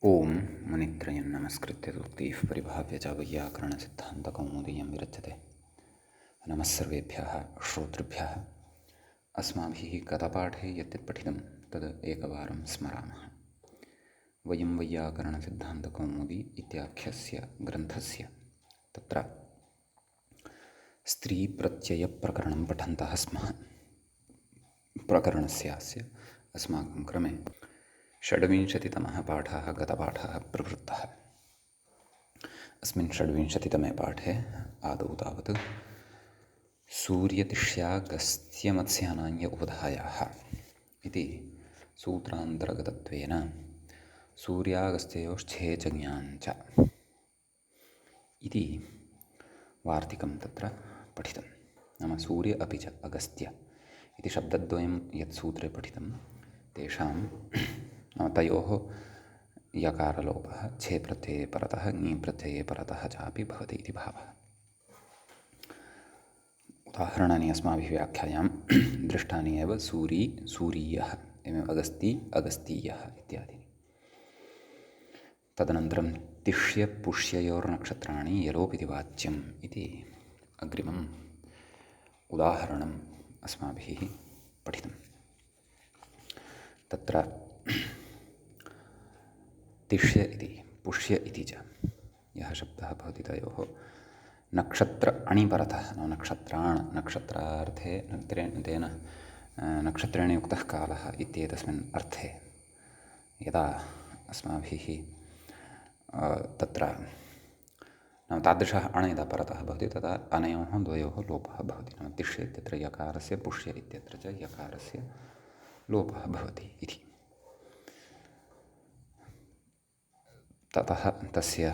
ओम मुनित्रयं नमस्कृत्य सूक्तिः परिभाव्य च वैयाकरणसिद्धान्तकौमुदीयं विरच्यते। नमः सर्वेभ्यः श्रोतृभ्यः। अस्माभिः गतपाठे यत् पठितं तद् एकवारं स्मरामः। वयं वैयाकरणसिद्धान्तकौमुदी इत्याख्यस्य ग्रन्थस्य तत्र स्त्रीप्रत्ययप्रकरणं पठन्तः स्मः। प्रकरणस्यास्य अस्माकं क्रमे षड्विंशतितमः पाठः गतपाठः प्रवृत्तः। अस्मिन् षड्विंशतितमे पाठे आदौ तावत् सूर्यतिष्यागस्त्यमत्स्यानान्य उपधायाः इति सूत्रान्तर्गतत्वेन सूर्यागस्त्ययोश्छेचज्ञाञ्च इति वार्तिकं तत्र पठितं। नाम सूर्य अपि च अगस्त्य इति शब्दद्वयं यत् सूत्रे पठितं तेषां तयोः यकारलोपः छे प्रत्यये परतः ङी प्रत्यये परतः चापि भवति इति भावः। उदाहरणानि अस्माभिः व्याख्यायां दृष्टानि एव सूरी सूरीयः एवम् अगस्ती अगस्तीयः इत्यादीनि। तदनन्तरं तिष्य पुष्ययोर्नक्षत्राणि यलोपिति वाच्यम् इति अग्रिमम् उदाहरणम् अस्माभिः पठितं। तत्र तिष्य इति पुष्य इति च यः शब्दः भवति तयोः नक्षत्र अणिपरतः नक्षत्राण नक्षत्रार्थे तेन नक्षत्रेण युक्तः कालः इत्येतस्मिन् अर्थे यदा अस्माभिः तत्र नाम तादृशः अण यदा परतः भवति तदा अनयोः द्वयोः लोपः भवति। नाम तिष्य इत्यत्र यकारस्य पुष्य इत्यत्र च यकारस्य लोपः भवति इति। ततः तस्य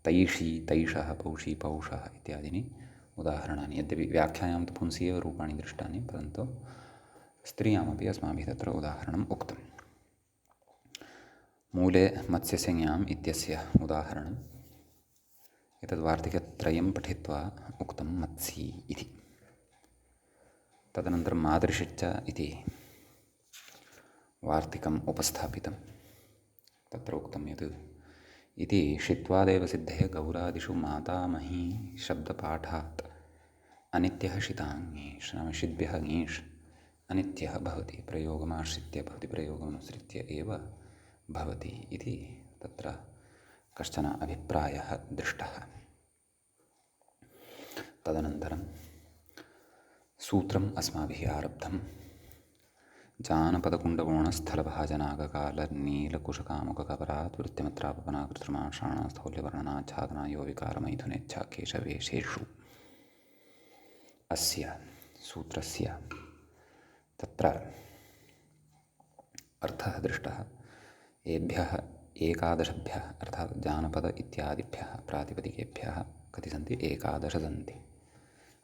तैषी तैषः पौषी पौषः इत्यादीनि उदाहरणानि यद्यपि व्याख्यायां तु पुंसि एव रूपाणि दृष्टानि परन्तु स्त्रियामपि अस्माभिः तत्र उदाहरणम् उक्तम्। मूले मत्स्यस्य ङाम् इत्यस्य उदाहरणम् एतद् वार्तिकत्रयं पठित्वा उक्तं मत्सी इति। तदनन्तरं मादृशिच्च इति वार्तिकम् उपस्थापितं। तत्र उक्तं यत् इति षित्वादेव सिद्धे गौरादिषु मातामही शब्दपाठात् अनित्यः शिताङ्गीष् नाम षिद्भ्यः ङीष् अनित्यः भवति प्रयोगमाश्रित्य भवति प्रयोगमनुसृत्य एव भवति इति तत्र कश्चन अभिप्रायः दृष्टः। तदनन्तरं सूत्रम् अस्माभिः आरब्धं जानपदकुण्डकोणस्थलभाजनागकालनीलकुशकामुककपरात् वृत्तिमत्रापनाकृतमाषाणास्थौल्यवर्णनाच्छादनायो विकारमैथुनेच्छाकेशवेशेषु अस्य सूत्रस्य तत्र अर्थः दृष्टः। एभ्यः एकादशभ्यः अर्थात् जानपद इत्यादिभ्यः प्रातिपदिकेभ्यः कति सन्ति? एकादश सन्ति।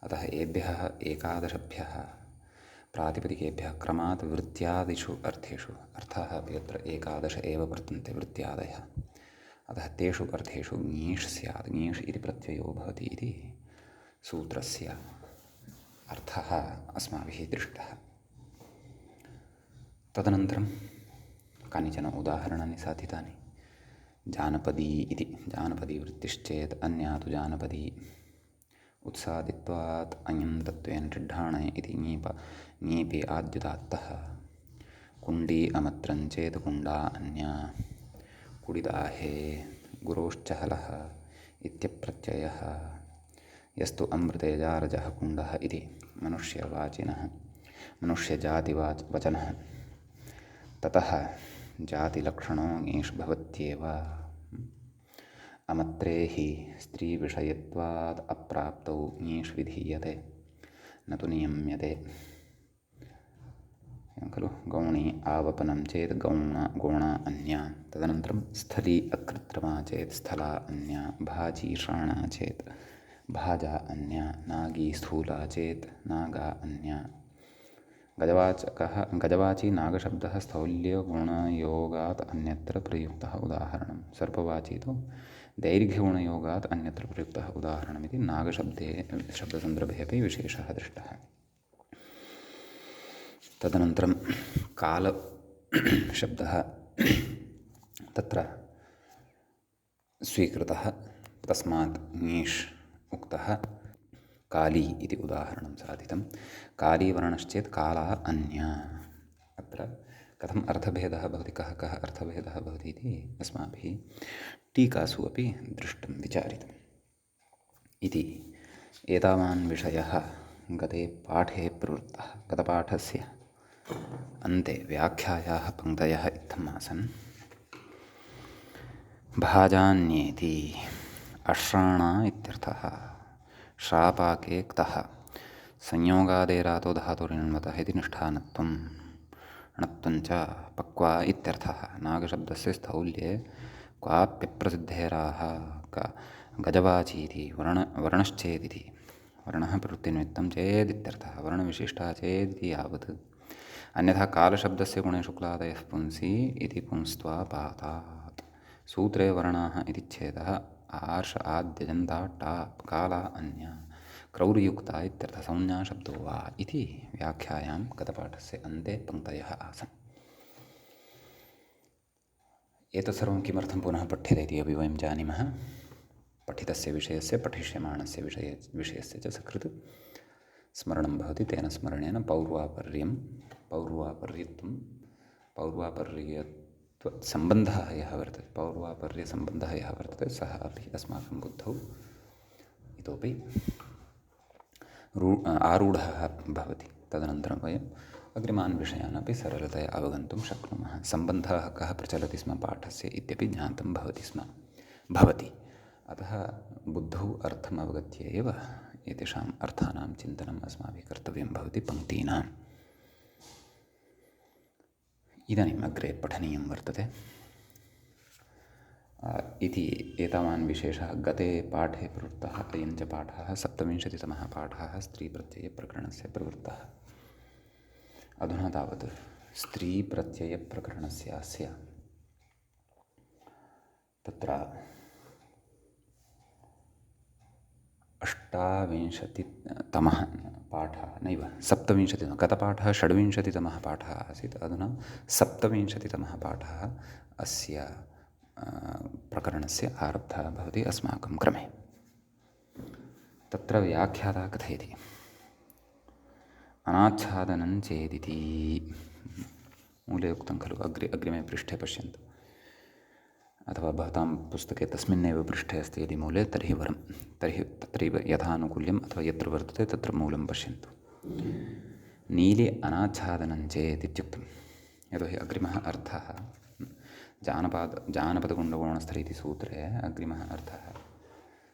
अतः एभ्यः एकादशभ्यः प्रातिपदिकेभ्यः क्रमात् वृत्त्यादिषु अर्थेषु अर्थाः अपि अत्र एकादश एव वर्तन्ते वृत्त्यादयः। अतः तेषु अर्थेषु ङीष् स्यात् ङीष् इति प्रत्ययो भवति इति सूत्रस्य अर्थः अस्माभिः दृष्टः। तदनन्तरं कानिचन उदाहरणानि साधितानि। जानपदी इति जानपदी वृत्तिश्चेत् अन्या तु जानपदी उत्सादित्वात् अयं तत्त्वेन टिड्ढाणे इति ङीपि आद्युदात्तः। कुण्डी अमत्रञ्चेत् कुण्डा अन्या कुडिदाहे गुरोश्चहलः इत्यप्रत्ययः यस्तु अमृतेजारजः कुण्डः इति मनुष्यवाचिनः मनुष्यजातिवचनः। ततः जातिलक्षणो ङीष् भवत्येव। अमत्रे हि स्त्रीविषयत्वात् अप्राप्तौ ङीष् विधीयते न तु नियम्यते खलु। गौणी आवपनं चेत् गौणा अन्या। तदनन्तरं स्थली अकृत्रिमा चेत् स्थला अन्या। भाजी श्राणा चेत् भाजा अन्या। नागी स्थूला चेत् नागा अन्या। गजवाची नागशब्दः स्थौल्यगुणयोगात् अन्यत्र प्रयुक्तः उदाहरणं। सर्पवाची तु दैर्घ्यगुणयोगात् अन्यत्र प्रयुक्तः उदाहरणमिति नागशब्दे शब्दसन्दर्भे अपि विशेषः दृष्टः। तदनन्तरं कालशब्दः तत्र स्वीकृतः तस्मात् ङीष् उक्तः काली इति उदाहरणं साधितं कालीवर्णश्चेत् कालः अन्यः अत्र कथम् अर्थभेदः भवति कः अर्थभेदः भवति इति अस्माभिः टीकासु अपि दृष्टं विचारितम् इति एतावान् विषयः गते पाठे प्रवृत्तः गतपाठस्य अन्ते व्याख्यायाः पङ्क्तयः इत्थम् आसन् भाजान्येति अश्राणा इत्यर्थः श्रापाके क्तः संयोगादेरातो धातुरिण्वतः इति निष्ठानत्वं णत्वञ्च पक्वा इत्यर्थः नागशब्दस्य स्थौल्ये क्वाप्यप्रसिद्धेराः गजवाचीति वर्णश्चेदिति वर्णः प्रवृत्तिनिमित्तं चेदित्यर्थः वर्णविशिष्टः चेदिति यावत् अन्यथा कालशब्दस्य गुणे शुक्लादयः पुंसि इति पुंस्त्वापातात् सूत्रे वर्णाः इति छेदः आर्ष आद्यजन्ता टा काला अन्या क्रौर्युक्ता इत्यर्थः संज्ञाशब्दो वा इति व्याख्यायां गतपाठस्य अन्ते पङ्क्तयः आसन् एतत् सर्वं किमर्थं पुनः पठ्यते इति अपि वयं जानीमः पठितस्य विषयस्य पठिष्यमाणस्य विषयस्य च सकृत् स्मरणं भवति तेन स्मरणेन पौर्वापर्यसम्बन्धः यः वर्तते पौर्वापर्यसम्बन्धः यः वर्तते सः अपि अस्माकं बुद्धौ इतोपि आरूढः भवति तदनन्तरं वयम् अग्रिमान् विषयान् अपि सरलतया अवगन्तुं शक्नुमः सम्बन्धः कः प्रचलति स्म पाठस्य इत्यपि ज्ञातं भवति अतः बुद्धौ अर्थम् अवगत्य एव एतेषाम् अर्थानां चिन्तनम् अस्माभिः कर्तव्यं भवति पङ्क्तीनाम् इदानीम् अग्रे पठनीयं वर्तते इति एतावान् विशेषः गते पाठे प्रवृत्तः अयं च पाठः 27तमः पाठः स्त्रीप्रत्ययप्रकरणस्य प्रवृत्तः अधुना तावत् स्त्रीप्रत्ययप्रकरणस्य तत्र 28तमः पाठः नैव 27तमः गतपाठः 26तमः पाठः आसीत् अधुना 27तमः पाठः अस्य प्रकरणस्य आरब्धः भवति अस्माकं क्रमे तत्र व्याख्याता कथयति अनाच्छादनं चेदिति मूले उक्तं खलु अग्रिमे पृष्ठे पश्यन्तु अथवा भवतां पुस्तके तस्मिन्नेव पृष्ठे अस्ति यदि मूले तर्हि तत्रैव यथानुकूल्यम् अथवा यत्र वर्तते तत्र मूलं पश्यन्तु नीले अनाच्छादनं चेत् इत्युक्तं यतोहि अग्रिमः अर्थः जानपदगुण्डकोणस्थल इति सूत्रे अग्रिमः अर्थः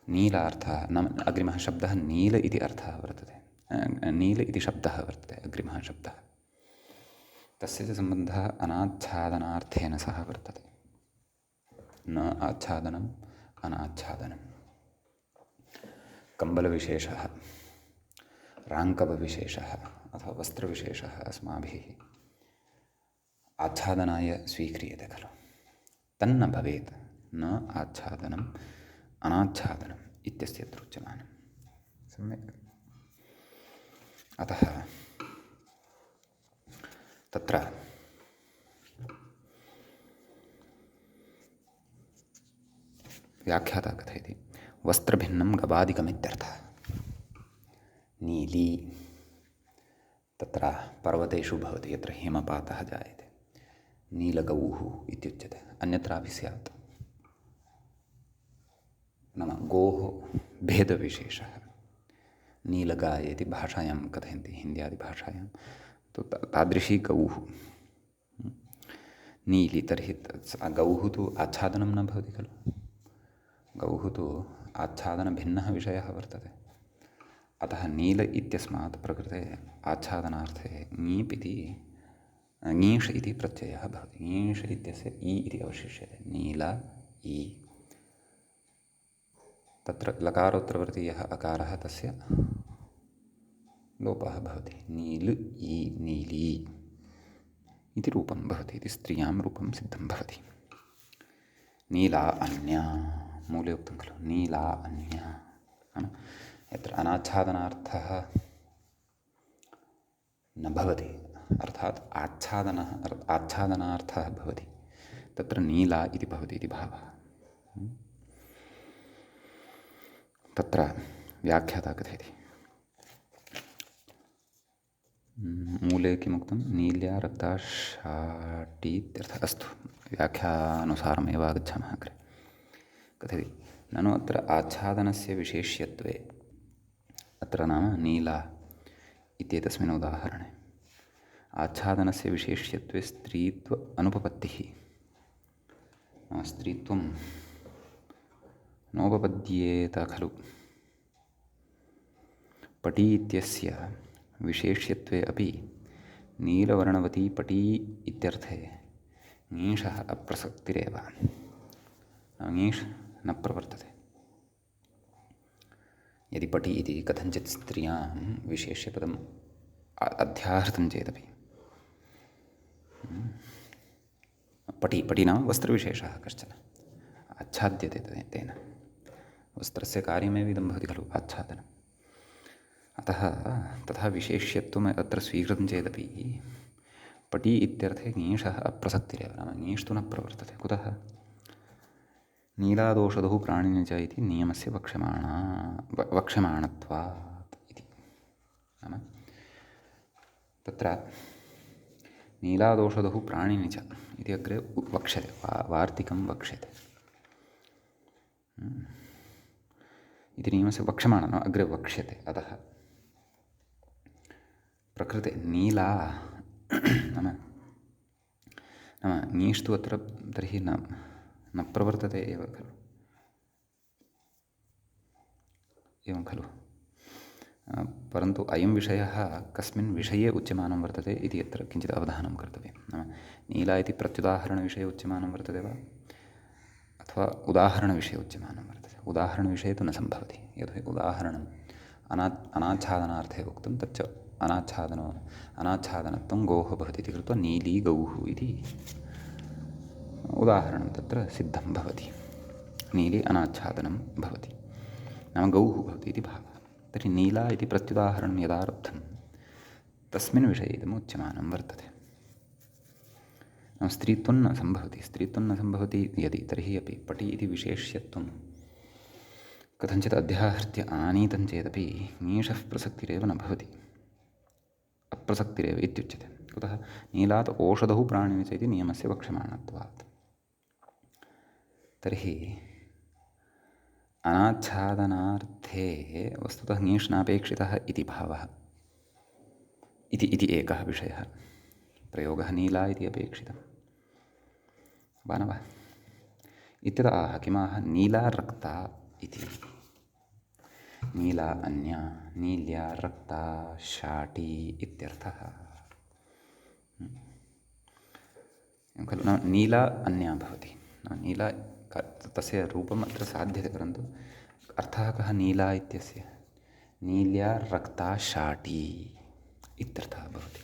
नीलार्थः नाम अग्रिमः शब्दः नील इति अर्थः वर्तते नील इति शब्दः वर्तते अग्रिमः शब्दः तस्य च सम्बन्धः अनाच्छादनार्थेन सह वर्तते न आच्छादनम् अनाच्छादनं कम्बलविशेषः राङ्कवविशेषः अथवा वस्त्रविशेषः अस्माभिः आच्छादनाय स्वीक्रियते खलु तन्न भवेत् न आच्छादनम् अनाच्छादनम् इत्यस्य उच्यमानं सम्यक् अतः तत्र व्याख्याता कथयति वस्त्रभिन्नं गवादिकमित्यर्थः नीली तत्र पर्वतेषु भवति यत्र हिमपातः जायते नीलगौः इत्युच्यते अन्यत्रापि स्यात् नाम गोः भेदविशेषः नीलगाय इति भाषायां कथयन्ति हिन्द्यादिभाषायां तु तादृशी गौः नीली तर्हि गौः तु आच्छादनं न भवति खलु गौः तु आच्छादनभिन्नः विषयः वर्तते अतः नील इत्यस्मात् प्रकृते आच्छादनार्थे ङीप् इति ङीष् इति प्रत्ययः भवति ङीष् इत्यस्य इ इति अवशिष्यते नील इ तत्र लकारोत्तरवर्तीयः अकारः तस्य लोपः भवति नील इ नीली इति रूपं भवति इति स्त्रियां रूपं सिद्धं भवति नीला अन्या मूले उक्तं खलु नीला अन्या यत्र अनाच्छादनार्थः न भवति अर्थात् आच्छादनार्थः भवति तत्र नीला इति भवति इति भावः तत्र व्याख्याता कथयति मूले किमुक्तं नील्या रक्ता शाटी इत्यर्थः। अस्तु, व्याख्यानुसारमेव आगच्छामः अग्रे। कथयति ननु अत्र आच्छादनस्य विशेष्यत्वे, अत्र नाम नीला इत्येतस्मिन् उदाहरणे आच्छादनस्य विशेष्यत्वे स्त्रीत्व अनुपपत्तिः, स्त्रीत्वं नोपपद्येत खलु। पटी इत्यस्य विशेष्यत्वे अपि नीलवर्णवती पटी इत्यर्थे ङीषः अप्रसक्तिरेव, ङीष् न प्रवर्तते। यदि पटी इति कथञ्चित् स्त्रियां विशेष्यपदम् अध्याहृतं चेदपि, पटी नाम वस्त्रविशेषः कश्चन आच्छाद्यते तेन, वस्त्रस्य कार्यमेव इदं भवति खलु आच्छादनम्। अतः तथा विशेष्यत्वम् अत्र स्वीकृतं चेदपि पटी इत्यर्थे ङीषः अप्रसक्तिरेव, नाम ङीष् तु न प्रवर्तते। कुतः? नीलादोषधौ प्राणिनि च इति नियमस्य वक्ष्यमाणत्वात् इति। नाम तत्र नीलादोषधौ प्राणिनि च इति अग्रे वक्ष्यते, वार्तिकं वक्ष्यते इति नियमस्य वक्ष्यमाणः अग्रे वक्ष्यते। अतः प्रकृते नीला नाम ङीष् तु अत्र तर्हि न प्रवर्तते एव खलु, एवं खलु। परन्तु अयं विषयः कस्मिन् विषये उच्यमानं वर्तते इति अत्र किञ्चित् अवधानं कर्तव्यं। नाम नीला इति प्रत्युदाहरणविषये उच्यमानं वर्तते वा अथवा उदाहरणविषये उच्यमानं वर्तते? उदाहरणविषये तु न सम्भवति, यतोहि उदाहरणम् अनाच्छादनार्थे उक्तं, तच्च अनाच्छादनत्वं गौः भवति इति कृत्वा नीली गौः इति उदाहरणं तत्र सिद्धं भवति। नीली अनाच्छादनं भवति, नाम गौः भवति इति भावः। तर्हि नीला इति प्रत्युदाहरणं यदारब्धं तस्मिन् विषये इदम् उच्यमानं वर्तते। नाम स्त्रीत्वं न सम्भवति यदि, तर्हि अपि पटी इति विशेष्यत्वं कथञ्चित् अध्याहृत्य आनीतं चेदपि ङीषः प्रसक्तिरेव न भवति, अप्रसक्तिरेव इत्युच्यते। कुतः? नीलात् ओषधौ प्राणिनि च इति नियमस्य वक्ष्यमाणत्वात्। तर्हि अनाच्छादनार्थे वस्तुतः ङीष् नापेक्षितः इति भावः, इति एकः विषयः। प्रयोगः नीला इति अपेक्षितं वा न वा? इत्यतः किमाह नीला रक्ता इति। नीला अन्या, नील्या रक्ता शाटी इत्यर्थः खलु। न नीला अन्या भवति, नीला तस्य रूपम् अत्र साध्यते, परन्तु अर्थः कः नीला इत्यस्य? नील्या रक्ता शाटी इत्यर्थः भवति।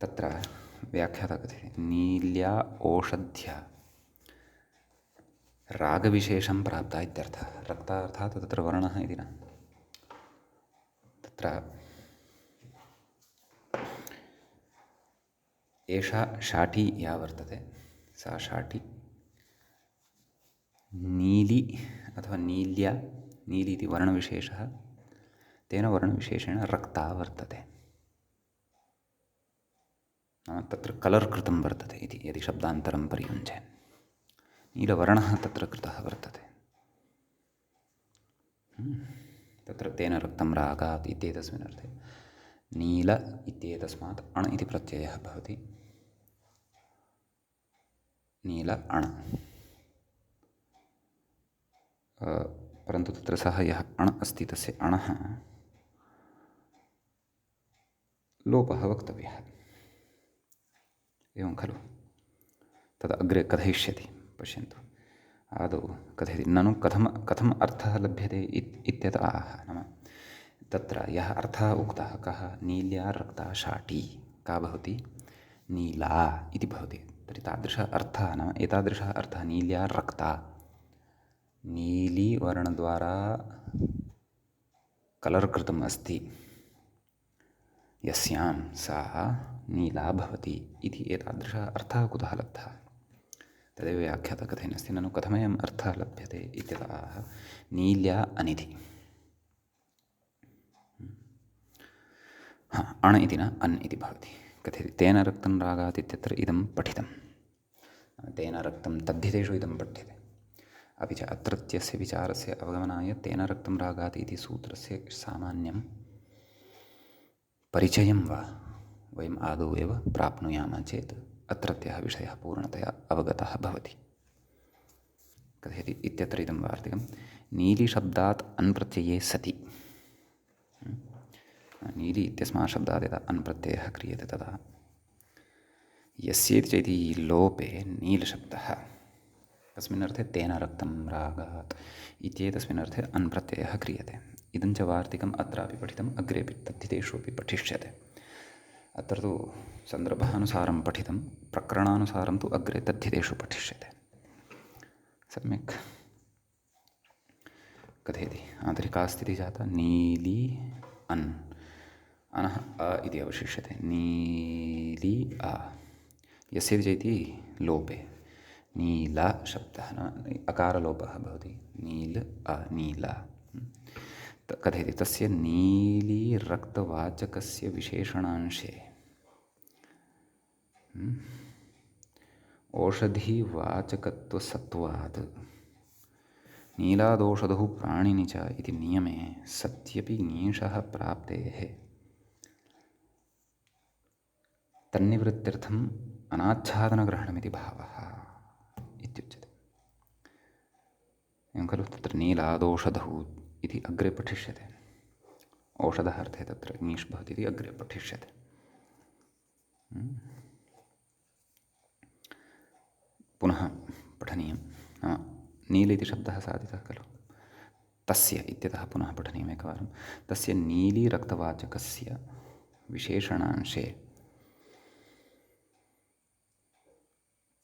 तत्र व्याख्याता कथयति नील्या ओषध्या रागविशेषं प्राप्ता इत्यर्थः। रक्ता अर्थात् तत्र वर्णः इति न, तत्र एषा शाटी या वर्तते सा शाटी नीली अथवा नील्या, नीली इति वर्णविशेषः, तेन वर्णविशेषेण रक्ता वर्तते। नाम तत्र कलर् कृतं वर्तते इति यदि शब्दान्तरं परियुञ्जे, नीलवर्णः तत्र कृतः वर्तते। तत्र तेन रक्तं रागात् इत्येतस्मिन् अर्थे नील इत्येतस्मात् अण् इति प्रत्ययः भवति। नील अण्, परन्तु तत्र सः यः अण् अस्ति तस्य अणः लोपः वक्तव्यः, एवं खलु। तद् अग्रे कथयिष्यति, पश्यन्तु। आदौ कथयति ननु कथम् अर्थः लभ्यते इत्यतः नाम तत्र यः अर्थः उक्तः कः? नील्या रक्ता शाटी का भवति? नीला इति भवति। तर्हि तादृशः अर्थः नाम एतादृशः अर्थः नील्या रक्ता, नीलीवर्णद्वारा कलर् कृतम् अस्ति यस्यां सा नीला भवति इति एतादृशः अर्थः कुतः लब्धः? तदेव व्याख्यातकथने अस्ति। ननु कथमयम् अर्थः लभ्यते इत्यतः नील्या अनिति। अण इति न अन् इति भवति। कथयति तेन रक्तं रागात् इत्यत्र इदं पठितं। तेन रक्तं तद्धितेषु इदं पठ्यते। अपि च अत्रत्यस्य विचारस्य अवगमनाय तेन रक्तं रागात् इति सूत्रस्य सामान्यं परिचयं वा वयम् आदौ एव प्राप्नुयामः चेत् अत्रत्यः विषयः पूर्णतया अवगतः भवति। कथयति इत्यत्र इदं वार्तिकं नीलिशब्दात् अन् प्रत्यये सति। नीलि इत्यस्मात् शब्दात् यदा अन् प्रत्ययः क्रियते तदा यस्येति चेति लोपे नीलशब्दः तस्मिन् अर्थे तेन रक्तं रागात् इत्येतस्मिन् अर्थे अन् प्रत्ययः क्रियते। इदं च वार्तिकम् अत्रापि पठितम् अग्रेपि तद्धितेषु अपि पठिष्यते। अत्र तु सन्दर्भानुसारं पठितं, प्रकरणानुसारं तु अग्रे तद्धितेषु पठिष्यते। सम्यक्। कथयति आन्तरिका स्थितिः जाता नीली अन् अनः अ इति अवशिष्यते। नीली अ यस्येति चेति लोपे नीला शब्दः न अकारलोपः भवति। नील अ नीला। कथयति तस्य नीलीरक्तवाचकस्य विशेषणांशे औषधिवाचकत्वसत्वात् नीलादौषधौ प्राणिनि च इति नियमे सत्यपि ङीषः प्राप्तेः तन्निवृत्त्यर्थम् अनाच्छादनग्रहणमिति भावः इत्युच्यते। एवं खलु तत्र नीलादौषधौ इति अग्रे पठिष्यते। औषधः अर्थे तत्र ङीष् भवति इति अग्रे पठिष्यते। पुनः पठनीयं नाम नील इति शब्दः साधितः खलु तस्य इत्यतः पुनः पठनीयम् एकवारं। तस्य नीलीरक्तवाचकस्य विशेषणांशे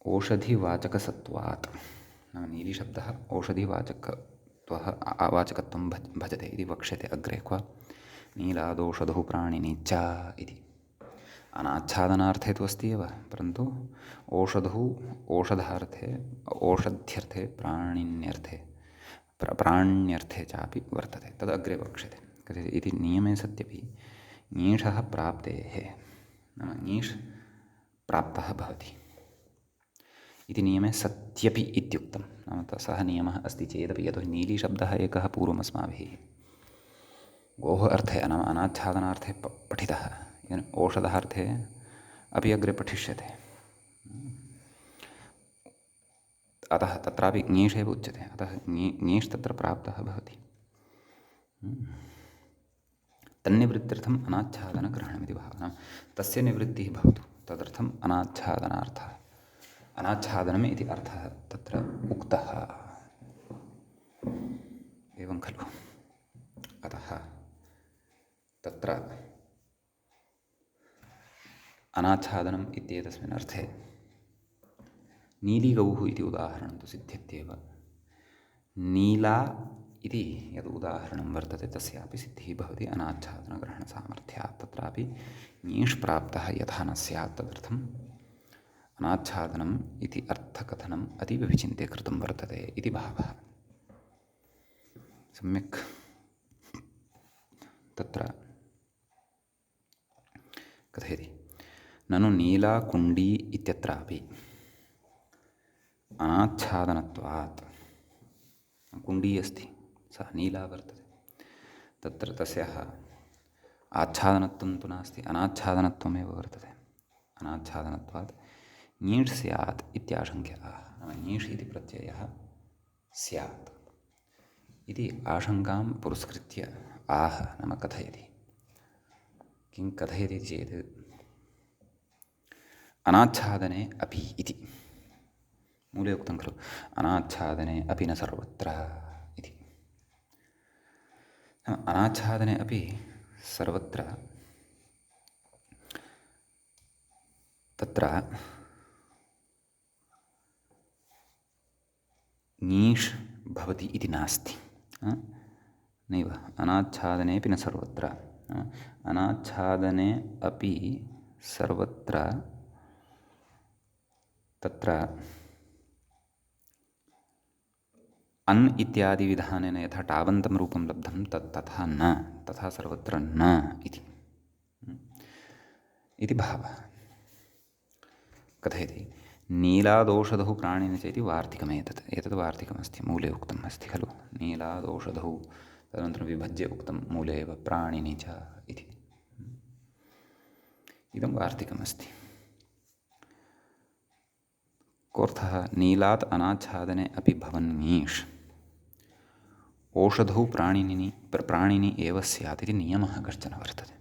औषधिवाचकसत्वात् नाम नीलिशब्दः औषधिवाचकत्वं भजते इति वक्ष्यते अग्रे क्व नीलादौषधौ प्राणिनि च इति। अनाच्छादनार्थे तु अस्ति एव, परन्तु औषधौ औषधार्थे औषध्यर्थे प्राण्यर्थे चापि वर्तते। तदग्रे वक्ष्यते। कथयति इति नियमे सत्यपि ङीषः प्राप्तेः नाम ङीष् प्राप्तः भवति इति नियमे सत्यपि इत्युक्तं। नाम सः नियमः अस्ति चेदपि यतोहि नीलिशब्दः एकः पूर्वम् अस्माभिः गोः अर्थे नाम अनाच्छादनार्थे पठितः। औषधार्थे अपि अग्रे पठिष्यते। अतः तत्रापि ङीष् एव उच्यते। अतः ङीष् तत्र प्राप्तः भवति। तन्निवृत्त्यर्थम् अनाच्छादनग्रहणमिति भावः। तस्य निवृत्तिः भवतु तदर्थम् अनाच्छादनार्थः अनाच्छादनम् इति अर्थः तत्र उक्तः। एवं खलु। अतः तत्र अनाच्छादनम् इत्येतस्मिन् अर्थे नीलिगौः इति उदाहरणं तु सिद्ध्यत्येव। नीला इति यद् उदाहरणं वर्तते तस्यापि सिद्धिः भवति अनाच्छादनग्रहणसामर्थ्यात्। तत्रापि ङीष् प्राप्तः यथा न स्यात् तदर्थम् अनाच्छादनम् इति अर्थकथनम् अतीव विचिन्त्य कृतं वर्तते इति भावः। सम्यक्। तत्र कथयति ननु नीलाकुण्डी इत्यत्रापि अनाच्छादनत्वात् कुण्डी अस्ति सा नीला वर्तते तत्र तस्याः आच्छादनत्वं तु नास्ति अनाच्छादनत्वमेव वर्तते। अनाच्छादनत्वात् ङीष् स्यात् इत्याशङ्क्यः। नाम ङीष् इति प्रत्ययः स्यात् इति आशङ्कां पुरस्कृत्य आह नाम कथयति। किं कथयति चेत् अनाच्छादने अपि इति मूले उक्तं खलु अनाच्छादने अपि न सर्वत्र इति। अनाच्छादने अपि सर्वत्र तत्र ङीष् भवति इति नास्ति। नैव अनाच्छादनेऽपि न सर्वत्र अनाच्छादने अपि सर्वत्र तत्र अन् इत्यादि विधानेन यथा टावन्तं रूपं लब्धं तथा न, तथा सर्वत्र न इति भावः। कथयति नीलादौषधौ प्राणिन चेति वार्तिकमेतत्। एतत् वार्तिकमस्ति, मूले उक्तम् अस्ति खलु। नीलादौषधौ तदनन्तरं विभज्य उक्तं मूले एव प्राणिनि च इति। इदं वार्तिकमस्ति। कोऽर्थः? नीलात् अनाच्छादने अपि भवन्नीष् औषधौ प्राणिनि एव स्यात् इति नियमः कश्चन वर्तते।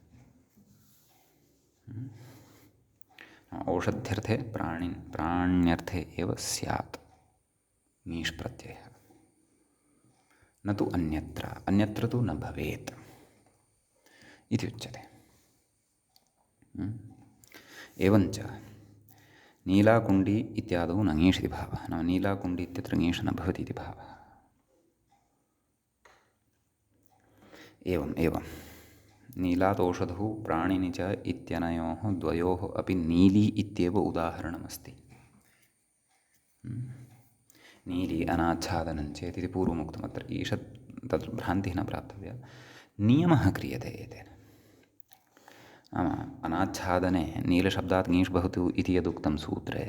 औषध्यर्थे प्राण्यर्थे एव स्यात् नीष् प्रत्ययः, न तु अन्यत्र तु न भवेत् इति उच्यते। एवञ्च नीलाकुण्डी इत्यादौ न ङीष् इति भावः। नाम नीलाकुण्डी इत्यत्र ङीष् न भवति इति भावः। एवं नीलात् औषधौ प्राणिनि च इत्यनयोः द्वयोः अपि नीली इत्येव उदाहरणमस्ति। नीली अनाच्छादनं चेत् इति पूर्वमुक्तम्। अत्र ईषत् तत्र भ्रान्तिः न प्राप्तव्या। नियमः क्रियते एतेन। नाम अनाच्छादने नीलशब्दात् ङीष् भवतु इति यदुक्तं सूत्रे,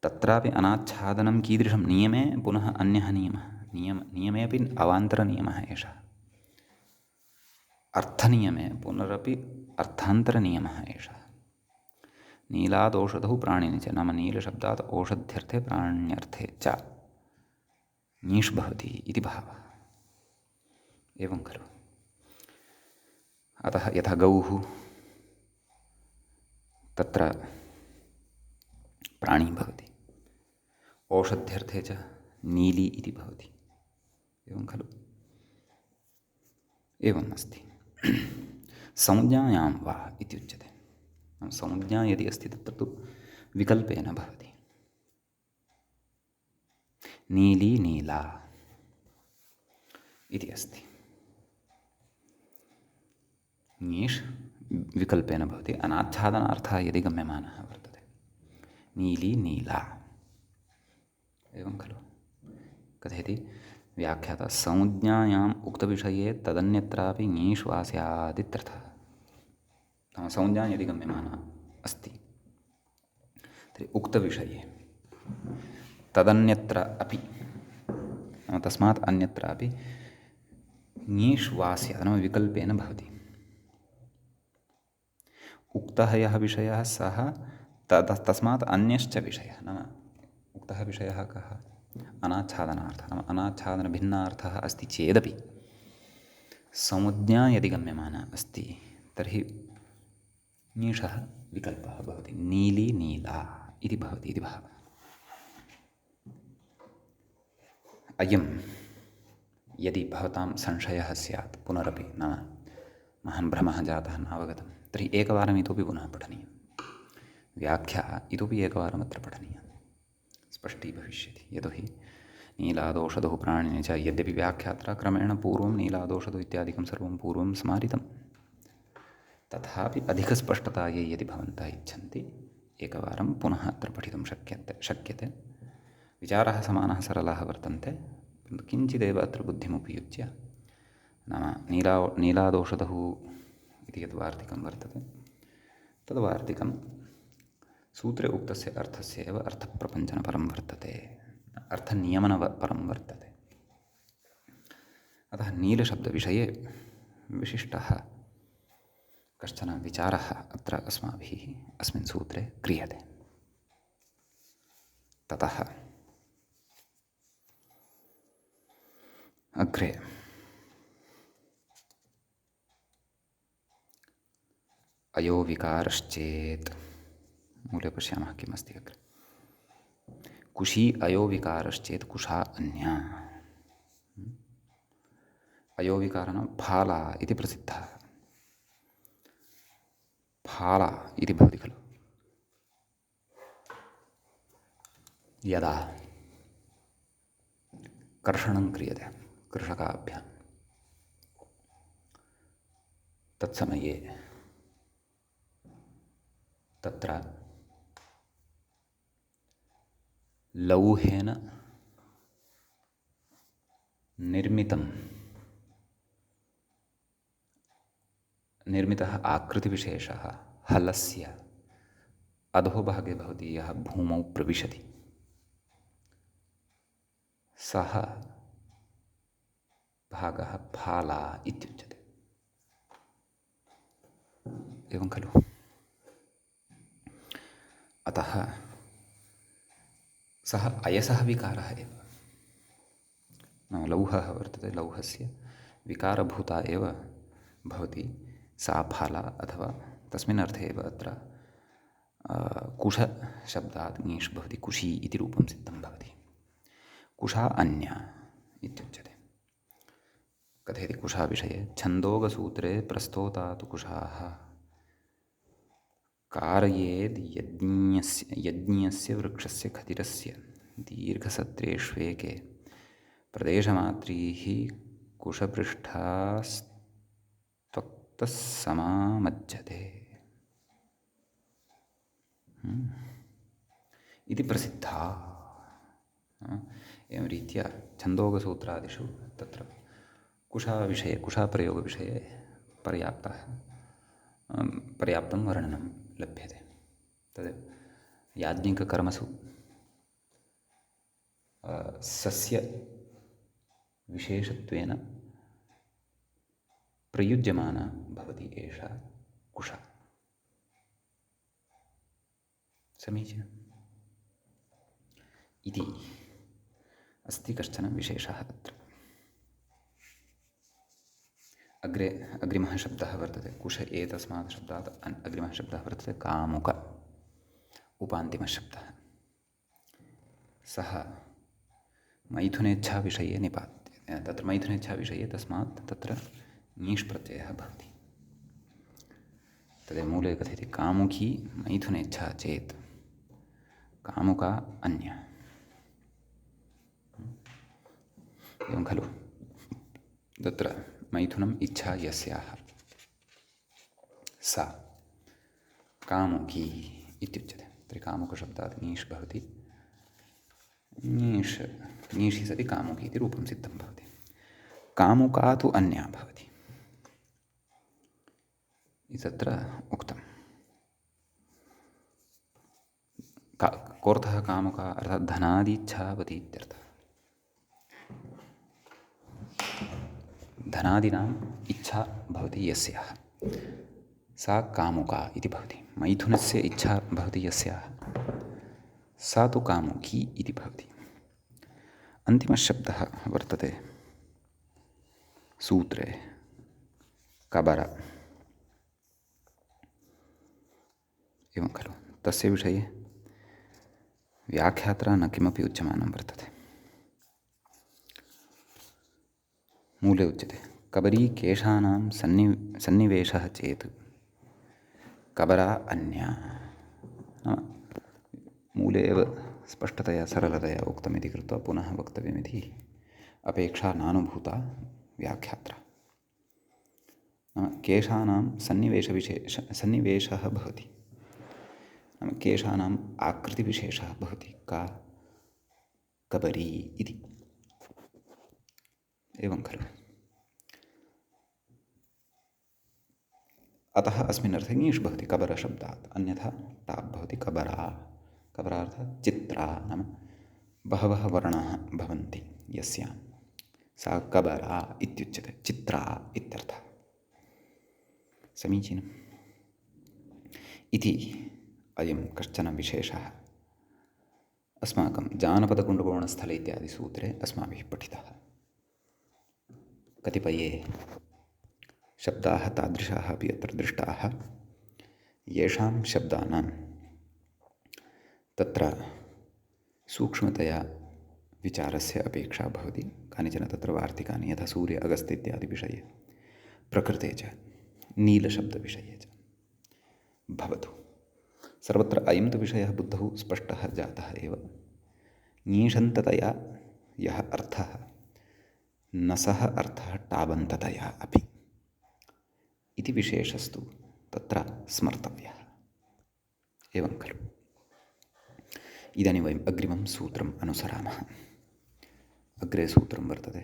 तत्रापि अनाच्छादनं कीदृशं? नियमे पुनः अन्यः नियमे अपि अवान्तरनियमः एषः। अर्थनियमे पुनरपि अर्थान्तरनियमः एषः। नीलादौषधौ प्राणिनि च, नाम नीलशब्दात् औषध्यर्थे प्राण्यर्थे च ङीष् भवति इति भावः। एवं खलु। अतः यथा गौः तत्र प्राणी भवति, औषध्यर्थे च नीली इति भवति। एवं खलु। एवम् अस्ति। संज्ञायां वा इत्युच्यते। संज्ञा यदि अस्ति तत्र तु विकल्पेन भवति। नीली नीला इति अस्ति। ङीष् विकल्पेन भवति। अनाच्छादनार्थः यदि गम्यमानः वर्तते, नीली नीला। एवं खलु। कथयति व्याख्याता संज्ञायाम् उक्तविषये तदन्यत्रापि ङीष् वा स्यात् इत्यर्थः। नाम संज्ञा यदि गम्यमाना अस्ति तर्हि उक्तविषये तदन्यत्र अपि, तस्मात् अन्यत्रापि ङीष् वा स्यात्, नाम विकल्पेन भवति। उक्तः यः विषयः सः तस्मात् अन्यश्च विषयः। नाम उक्तः विषयः कः? अनाच्छादनार्थः। नाम अनाच्छादनभिन्नार्थः अस्ति चेदपि संज्ञा यदि गम्यमाना अस्ति तर्हि ङीषः विकल्पः भवति। नीली नीला इति भवति इति भावः। अयं यदि भवतां संशयः स्यात् पुनरपि, नाम महान् भ्रमः जातः नावगतं, तर्हि एकवारम् इतोपि पुनः पठनीयं। व्याख्या इतोपि एकवारम् अत्र पठनीया, स्पष्टी भविष्यति। यतोहि नीलादौषधौ प्राणिनि च, यद्यपि व्याख्यात्र क्रमेण पूर्वं नीलादौषधौ इत्यादिकं सर्वं पूर्वं स्मारितं, तथापि अधिकस्पष्टतायै यदि भवन्तः इच्छन्ति एकवारं पुनः अत्र पठितुं शक्यते। विचारः समानः सरलः वर्तन्ते, किन्तु किञ्चिदेव अत्र बुद्धिमुपयुज्य, नाम नीलादौषधौ इति यद् वार्तिकं वर्तते तद्वार्तिकं सूत्रे उक्तस्य अर्थस्य एव अर्थप्रपञ्चनपरं वर्तते, अर्थनियमनपरं वर्तते। अतः नीलशब्दविषये विशिष्टः कश्चन विचारः अत्र अस्माभिः अस्मिन् सूत्रे क्रियते। ततः अग्रे अयो विकारश्चेत्, मूले पश्यामः किमस्ति अग्रे। कुशी अयो विकारश्चेत् कुशा अन्या। अयो विकारः फाला इति प्रसिद्धः। फाला इति भवति खलु। यदा कर्षणं क्रियते कृषकाभ्यां, तत्समये तत्र लौहेन निर्मितः आकृतिविशेषः हलस्य अधोभागे भवति, यः भूमौ प्रविशति सः भागः फाला इत्युच्यते। एवं खलु? अतः सः अयसः विकारः एव। लौहः वर्तते, लौहस्य विकारभूता एव भवति सा फाला, अथवा तस्मिन् अर्थे एव अत्र कुशशब्दात् ङीष् भवति, कुशी इति रूपं सिद्धं भवति। कुशा अन्या इत्युच्यते। कथयति कुशाविषये? छन्दोगसूत्रे प्रस्तोतात् कुशाः कारयेद् यज्ञस्य वृक्षस्य खदिरस्य दीर्घसत्रेष्वेके प्रदेशमात्रीः कुशपृष्ठास्त्वक्तः समामज्जते इति प्रसिद्धा। एवं रीत्या छन्दोगसूत्रादिषु तत्र कुशाविषये, कुशाप्रयोगविषये पर्याप्तं वर्णनं लभ्यते। तद् याज्ञिककर्मसु सस्यविशेषत्वेन प्रयुज्यमाना भवति एषा कुशा। समीचीनम् इति अस्ति कश्चन विशेषः अत्र। अग्रे अग्रिमः शब्दः वर्तते कुश एतस्मात् शब्दात् अग्रिमः शब्दः वर्तते कामुक, उपान्तिमः शब्दः। सः मैथुनेच्छाविषये निपात्यते। तत्र मैथुनेच्छाविषये तस्मात् तत्र ङीष् प्रत्ययः भवति। तदेव मूले कथयति कामुकी मैथुनेच्छा चेत् कामुका अन्या। एवं खलु? तत्र मैथुनम् इच्छा यस्याः सा कामुकी इत्युच्यते। तर्हि कामुकशब्दात् ङीष् भवति, ङीषि सति कामुकी इति रूपं सिद्धं भवति। कामुका तु अन्या भवति इति तत्र उक्तम्। कोऽर्थः कामुका? अर्थात् धनादीच्छावती इत्यर्थः। धनादीनाम् इच्छा भवति यस्याः सा कामुका इति भवति। मैथुनस्य इच्छा भवति यस्याः सा तु कामुकी इति भवति। अन्तिमः शब्दः वर्तते सूत्रे कबर। एवं खलु? तस्य विषये व्याख्यात्रा न किमपि उच्यमानं वर्तते। मूले उच्यते कबरी केशानां सन्निवेशः चेत् कबरा अन्या। मूले एव स्पष्टतया सरलतया उक्तमिति कृत्वा पुनः वक्तव्यमिति अपेक्षा नानुभूता व्याख्यात्रा। नाम केशानां सन्निवेशः भवति, नाम केशानाम् आकृतिविशेषः भवति, का कबरी इति। एवं खलु? अतः अस्मिन् अर्थे ङीष् भवति कबरशब्दात्, अन्यथा टाप् भवति कबरा। कबरा अर्थात् चित्रा, नाम बहवः वर्णाः भवन्ति यस्यां सा कबरा इत्युच्यते, चित्रा इत्यर्थः। समीचीनम् इति अयं कश्चन विशेषः अस्माकं जानपदकुण्डकोणस्थल इत्यादि सूत्रे अस्माभिः पठितः। कतिपये शब्दाः तादृशाः अपि अत्र दृष्टाः येषां शब्दानां तत्र सूक्ष्मतया विचारस्य अपेक्षा भवति। कानिचन तत्र वार्तिकानि, यथा सूर्य अगस्त इत्यादि विषये, प्रकृते च, नीलशब्दविषये च भवतु। सर्वत्र अयं तु विषयः बुद्धौ स्पष्टः जातः एव। ङीषन्ततया यः अर्थः न सः अर्थः टाबन्ततया अपि इति विशेषस्तु तत्र स्मर्तव्यः। एवं खलु? इदानीं वयम् अग्रिमं सूत्रम् अनुसरामः। अग्रे सूत्रं वर्तते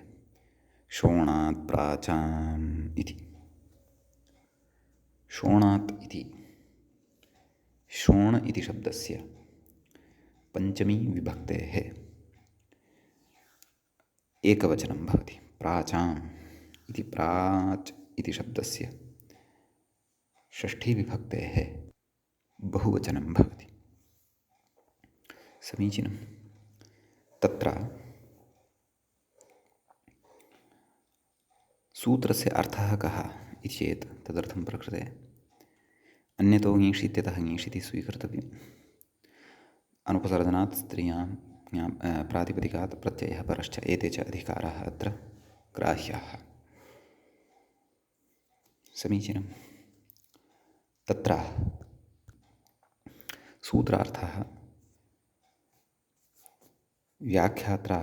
शोणात् प्राचाम् इति। शोणात् इति शोण इति शब्दस्य पञ्चमी विभक्तेः एकवचनं भवति। प्राचाम् इति प्राच् इति शब्दस्य षष्ठी विभक्तेः बहुवचनं भवति। समीचीनं। तत्र सूत्रस्य अर्थः कः इति चेत् तदर्थं प्रकृते अन्यतो ङीष् इत्यतः ङीष् इति स्वीकर्तव्यम्। अनुपसर्जनात् स्त्रियां प्रातिपदिकात् प्रत्ययः परश्च एते च अधिकाराः अत्र ग्राह्याः। समीचीनं। तत्र सूत्रार्थः व्याख्यात्रा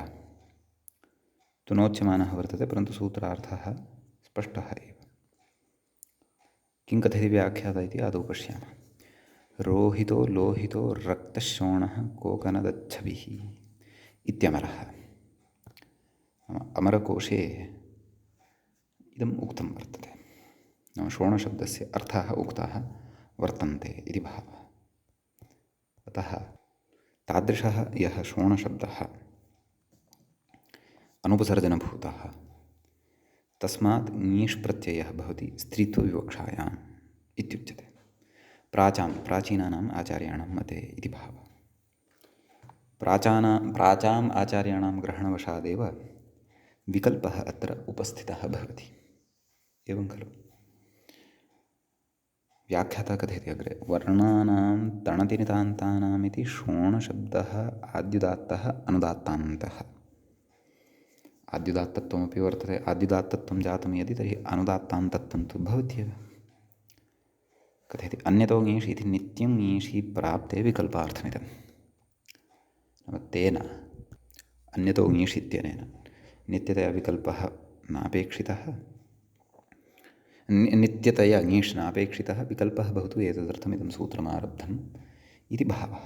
तु नोच्यमानः वर्तते, परन्तु सूत्रार्थः स्पष्टः एव। किं कथयति व्याख्याता इति आदौ पश्यामः। रोहितो लोहितो रक्तशोणः कोकनदच्छभिः इत्यमरः। अमरकोशे इदम् उक्तं वर्तते। नाम शोणशब्दस्य अर्थाः उक्ताः वर्तन्ते इति भावः। अतः तादृशः यः शोणशब्दः अनुपसर्जनभूतः तस्मात् ङीष् प्रत्ययः भवति स्त्रीत्वविवक्षायाम् इत्युच्यते। प्राचीनानाम् आचार्याणां मते इति भावः। प्राचाम् आचार्याणां ग्रहणवशादेव विकल्पः अत्र उपस्थितः भवति। एवं खलु व्याख्याता कथयति अग्रे। वर्णानां तणतिनितान्तानामिति शोणशब्दः आद्युदात्तः अनुदात्तान्तः। आद्युदात्तत्वमपि वर्तते। आद्युदात्तत्वं जातं यदि तर्हि अनुदात्तान्तत्वं तु भवत्येव। कथयति अन्यतो ङीष् इति नित्यं ङीषि प्राप्ते विकल्पार्थमिदं। नाम तेन अन्यतो ङीष् इत्यनेन नित्यतया विकल्पः नापेक्षितः, नित्यतया ङीष् नापेक्षितः, विकल्पः भवतु एतदर्थमिदं सूत्रमारब्धम् इति भावः।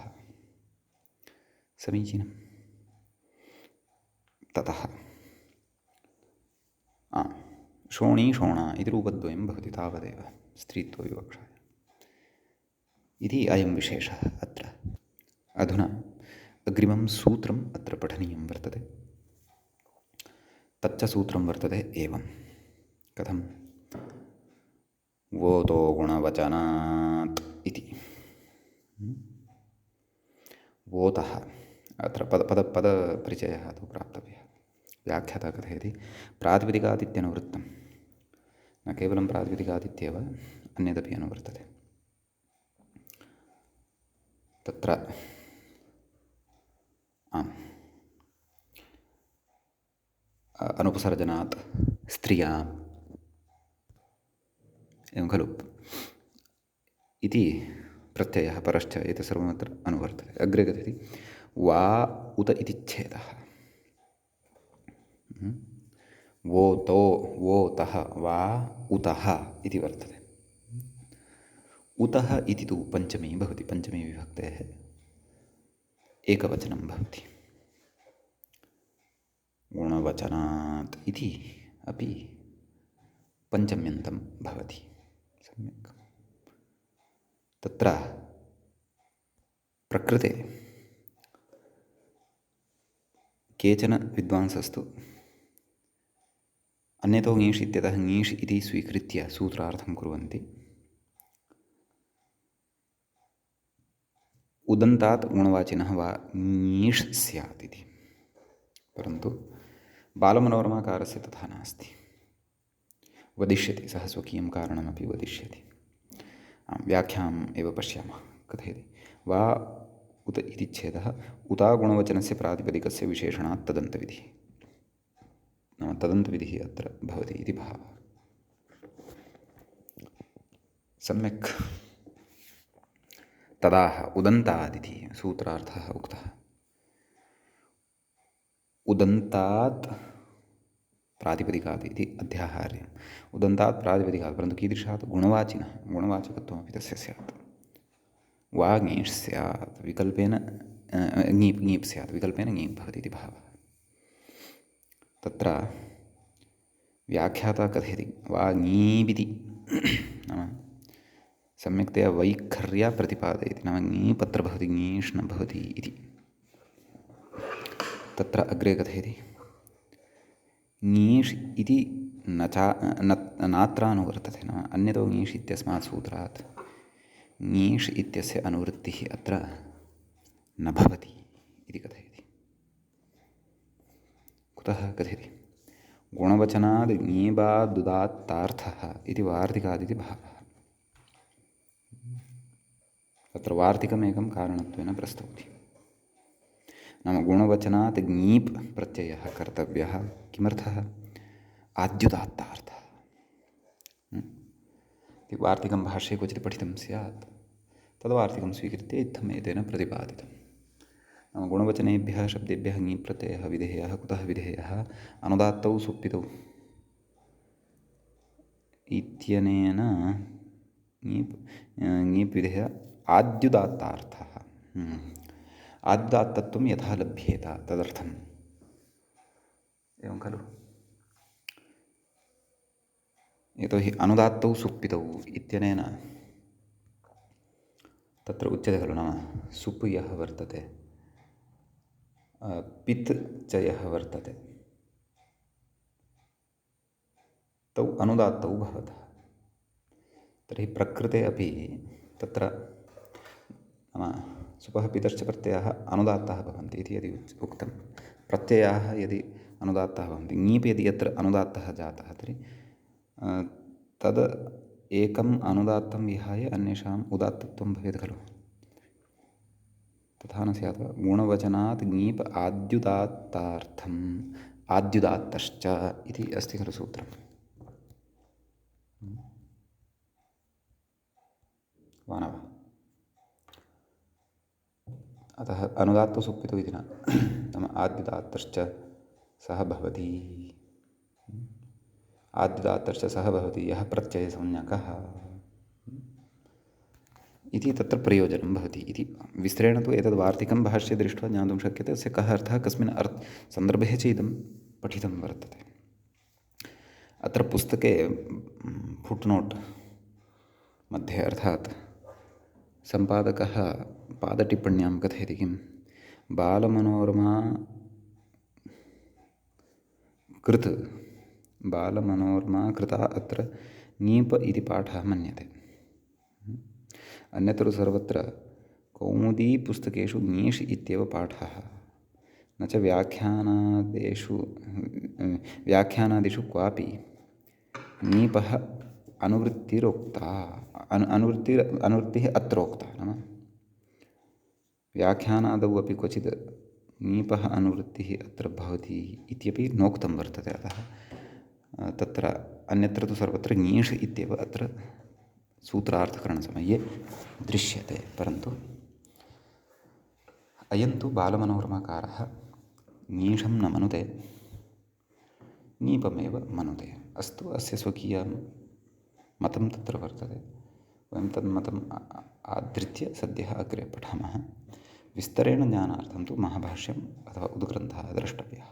समीचीनं। ततः शोणी शोणा इति रूपद्वयं भवति तावदेव स्त्रीत्वविवक्षाय इति अयं विशेषः अत्र। अधुना अग्रिमं सूत्रम् अत्र पठनीयं वर्तते। तच्च सूत्रं वर्तते एवं। कथं? वोतो गुणवचनात् इति। वोतः अत्र पदपरिचयः तु प्राप्तव्यः। व्याख्याता कथयति प्रातिपदिकादित्यनुवृत्तं। न केवलं प्रातिपदिकादित्येव, अन्यदपि अनुवर्तते। तत्र अनुपसर्जनात् स्त्रियाम् एवं खलु इति प्रत्ययः परश्च एतत् सर्वमत्र अनुवर्तते। अग्रे कथयति वा उत इति छेदः। वोतो वोतः वा उतः इति वर्तते। उतः इति तु पञ्चमी भवति। पञ्चमी विभक्तेः एकवचनं भवति। गुणवचनात् इति अपि पञ्चम्यन्तं भवति। सम्यक्। तत्र प्रकृते केचन विद्वांसस्तु अन्यतो ङीष् इत्यतः ङीष् इति स्वीकृत्य सूत्रार्थं कुर्वन्ति। उदन्तात् गुणवाचिनः वा ङीष् स्यात् इति। परन्तु बालमनोरमाकारस्य तथा नास्ति। वदिष्यति, सः स्वकीयं कारणमपि वदिष्यति। व्याख्याम् एव पश्यामः। कथयति वा उत इति छेदः उता गुणवचनस्य प्रातिपदिकस्य विशेषणात् तदन्तविधिः। नाम तदन्तविधिः अत्र भवति इति भावः। सम्यक्। तदाह उदन्तादिति सूत्रार्थः उक्तः। उदन्तात् प्रातिपदिकात् इति अध्याहार्यम्। उदन्तात् प्रातिपदिकात्, परन्तु कीदृशात्? गुणवाचिनः। गुणवाचकत्वमपि तस्य स्यात्। वा ङीष् स्यात् विकल्पेन ङीप् स्यात् विकल्पेन ङीप् भवति इति भावः। तत्र व्याख्याता कथयति वाङीपिति नाम सम्यक्तया वैखर्या प्रतिपादयति। नाम ङीप् अत्र भवति, ङीष् न भवति इति। तत्र अग्रे कथयति ङीष् इति नात्रानुवर्तते। नाम अन्यतो ङीष् इत्यस्मात् सूत्रात् ङीष् इत्यस्य अनुवृत्तिः अत्र न भवति इति कथयति। कुतः कथयति गुणवचनाद् ङीबादुदात्तार्थः इति वार्तिकादिति भावः। तत्र वार्तिकमेकं कारणत्वेन प्रस्तौति। नाम गुणवचनात् ङीप् प्रत्ययः कर्तव्यः। किमर्थः? आद्युदात्तार्थः। वार्तिकं भाष्ये क्वचित् पठितं स्यात्, तद्वार्तिकं स्वीकृत्य इत्थम् एतेन प्रतिपादितं। नाम गुणवचनेभ्यः शब्देभ्यः ङीप् प्रत्ययः विधेयः। कुतः विधेयः? अनुदात्तौ सुप्पितौ इत्यनेन ङीप् विधेयः आद्युदात्तार्थः। आद्युदात्तत्वं यथा लभ्येत तदर्थम्। एवं खलु? यतोहि अनुदात्तौ सुप्पितौ इत्यनेन तत्र उच्यते खलु। नाम सुप् यः वर्तते, पित् च यः वर्तते, तौ अनुदात्तौ भवतः। तर्हि प्रकृते अपि तत्र नाम सुपः पितश्च प्रत्ययाः अनुदात्ताः भवन्ति इति यदि उक्तं, प्रत्ययाः यदि अनुदात्ताः भवन्ति, ङीप् यदि यत्र अनुदात्तः जातः तर्हि तद् एकम् अनुदात्तं विहाय अन्येषाम् उदात्तत्वं भवेत् खलु। तथा न स्यात् वा? गुणवचनात् ङीप् आद्युदात्तार्थम् आद्युदात्तश्च इति अस्ति खलु सूत्रम्। वा न वा? अतः अनुदात्तौ सुप्पितौ इति न, नाम आद्युदात्तश्च सः भवति। आद्युदात्तश्च सः भवति यः प्रत्ययसंज्ञकः इति तत्र प्रयोजनं भवति इति। विस्तरेण तु एतद् वार्तिकं भाष्ये दृष्ट्वा ज्ञातुं शक्यते अस्य कः अर्थः, कस्मिन् सन्दर्भे च इदं पठितं वर्तते। अत्र पुस्तके फुट्नोट् मध्ये अर्थात् सम्पादकः पादटिप्पण्यां कथयति किं, बालमनोरमा कृता अत्र ङीप् इति पाठः मन्यते। अन्यत्र सर्वत्र कौमुदीपुस्तकेषु ङीष् इत्येव पाठः, न च व्याख्यानादिषु क्वापि ङीपः अनुवृत्तिरोक्ता। अनुवृत्तिः अत्र उक्ता। नाम व्याख्यानादौ अपि क्वचित् ङीपः अनुवृत्तिः अत्र भवति इत्यपि नोक्तं वर्तते। अतः तत्र अन्यत्र तु सर्वत्र ङीष् इत्येव अत्र सूत्रार्थकरणसमये दृश्यते। परन्तु अयं तु बालमनोरमाकारः ङीषं न मनुते, ङीपमेव मनुते। अस्तु, अस्य स्वकीयं मतं तत्र वर्तते। वयं तन्मतम् आधृत्य सद्यः अग्रे पठामः। विस्तरेण ज्ञानार्थं तु महाभाष्यम् अथवा उद्ग्रन्थः द्रष्टव्यः।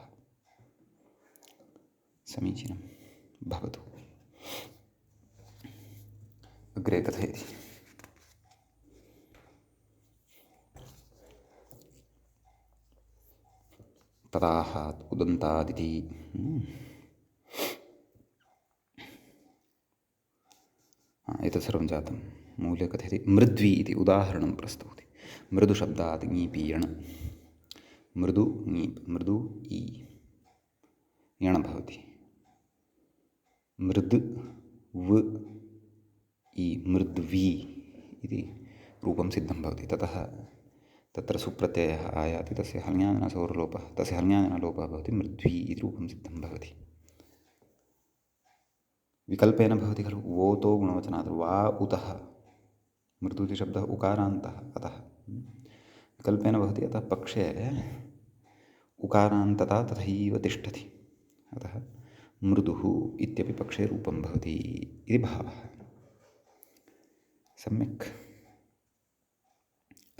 समीचीनं भवतु। अग्रे कथयति तदाहात् उदन्तादिति। एतत् सर्वं जातं। मूले कथयति मृद्वी इति उदाहरणं प्रस्तौति। मृदुशब्दात् ङीपीयण्, मृदु ङीप्, मृदु ई यण् भवति। मृद् व ई मृद्वी इति रूपं सिद्धं भवति। ततः तत्र सुप्रत्ययः आयाति, तस्य हल्ङ्याजनसौरलोपः, तस्य हल्ङ्याजनलोपः भवति, मृद्वी इति रूपं सिद्धं भवति। विकल्पेन भवति खलु। वोतो गुणवचनात् वा उतः, मृदु इति शब्दः उकारान्तः, अतः विकल्पेन भवति। अतः पक्षे उकारान्तता तथैव तिष्ठति, अतः मृदुः इत्यपि पक्षे रूपं भवति इति भावः। सम्यक्।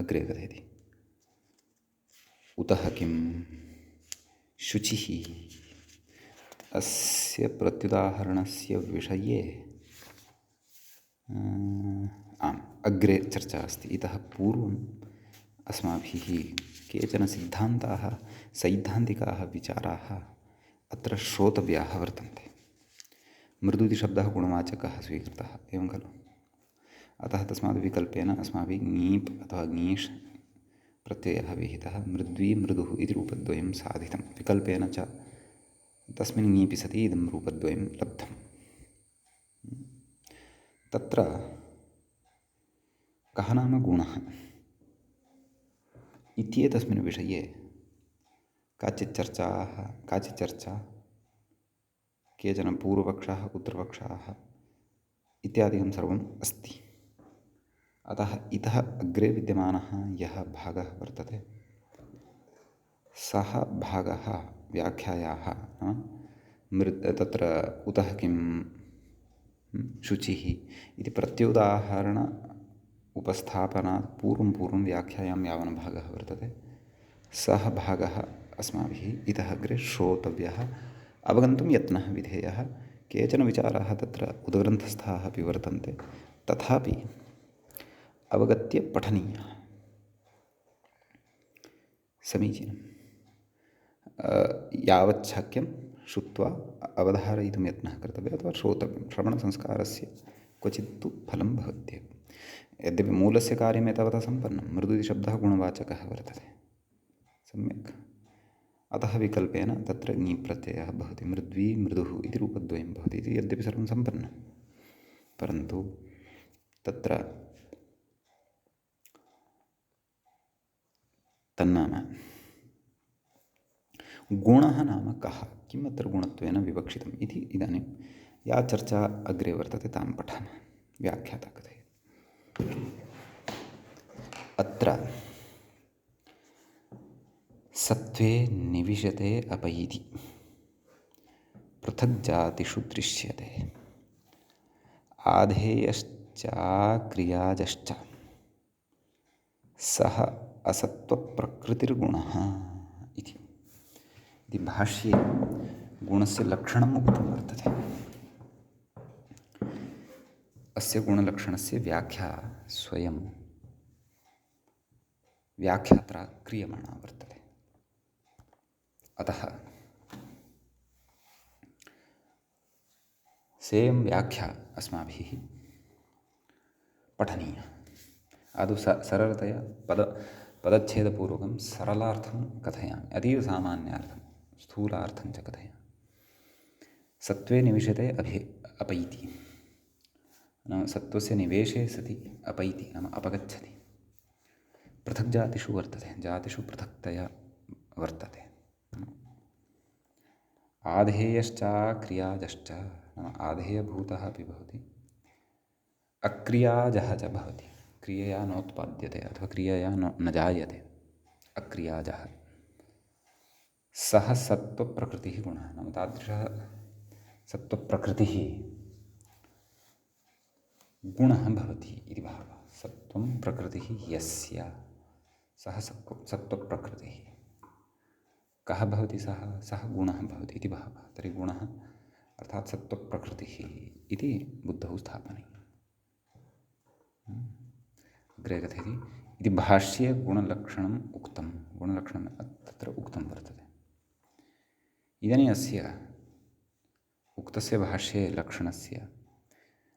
अग्रे कथयति उतः किं शुचिः। अस्य प्रत्युदाहरणस्य विषये आम् अग्रे चर्चा अस्ति। इतः पूर्वम् अस्माभिः केचन सिद्धान्ताः सैद्धान्तिकाः विचाराः अत्र श्रोतव्याः वर्तन्ते। मृदु इति शब्दः गुणवाचकः स्वीकृतः, एवं खलु? अतः तस्मात् विकल्पेन अस्माभिः ङीप् अथवा ङीष् प्रत्ययः विहितः। मृद्वी मृदुः इति रूपद्वयं साधितं। विकल्पेन च तस्मिन् ङीपि सति इदं रूपद्वयं लब्धम्। तत्र कः नाम गुणः इत्येतस्मिन् विषये काचित् चर्चा, केचन पूर्वपक्षाः उत्तरपक्षाः इत्यादिकं सर्वम् अस्ति। अतः इतः अग्रे विद्यमानः यः भागः वर्तते सः भागः व्याख्यायाः तत्र उतः किं शुचिः इति प्रत्युदाहरण उपस्थापनात् पूर्वं व्याख्यायां यावन् भागः वर्तते सः भागः अस्माभिः इतः अग्रे श्रोतव्यः, अवगन्तुं यत्नः विधेयः। केचन विचाराः तत्र उदग्रन्थस्थाः अपि वर्तन्ते, तथापि अवगत्य पठनीयः, समीचीनं। यावच्छक्यं श्रुत्वा अवधारयितुं यत्नः कर्तव्यः अथवा श्रोतव्यं। श्रवणसंस्कारस्य क्वचित् तु फलं भवत्येव। यद्यपि मूलस्य कार्यम् एतावता सम्पन्नं, मृदु इति शब्दः गुणवाचकः वर्तते, सम्यक्। अतः विकल्पेन तत्र ङी प्रत्ययः भवति। मृद्वी मृदुः इति रूपद्वयं भवति इति यद्यपि सर्वं सम्पन्नं, परन्तु तत्र तन्नाम गुणः नाम कः, किम् अत्र गुणत्वेन विवक्षितम् इति इदानीं या चर्चा अग्रे वर्तते तां पठामः। व्याख्याता कथयति। अत्र सत्त्वे निविशते अपैति पृथक् जातिषु दृश्यते। आधेयश्चाक्रियाजश्च सः असत्त्वप्रकृतिर्गुणः इति भाष्ये गुणस्य लक्षणम् उक्तं वर्तते। अस्य गुणलक्षणस्य व्याख्या स्वयं व्याख्यात्रा क्रियमाणा वर्तते। अतः सेयं व्याख्या अस्माभिः पठनीया। आदौ सरलतया पदच्छेदपूर्वकं सरलार्थं कथयामि, अतीव सामान्यार्थं स्थूलार्थं च कथयामि। सत्त्वे निविशते अपैति नाम सत्त्वस्य निवेशे सति अपैति नाम अपगच्छति। पृथक् जातिषु वर्तते, जातिषु पृथक्तया वर्तते। आधेयश्चाक्रियाजश्च नाम आधेयभूतः अपि भवति, अक्रियाजः च भवति। क्रियया नोत्पाद्यते अथवा क्रियया न जायते, अक्रियाजः। सः सत्त्वप्रकृतिः गुणः नाम तादृशः सत्त्वप्रकृतिः गुणः भवति इति भावः। सत्त्वं प्रकृतिः यस्य सः सत्त्वप्रकृतिः कः भवति, सः गुणः भवति इति भावः। तर्हि गुणः अर्थात् सत्त्वप्रकृतिः इति बुद्धौ स्थापनीयम्। अग्रे कथयति इति भाष्ये गुणलक्षणम् उक्तं। गुणलक्षणं तत्र उक्तं वर्तते। इदानीम् अस्य उक्तस्य भाष्ये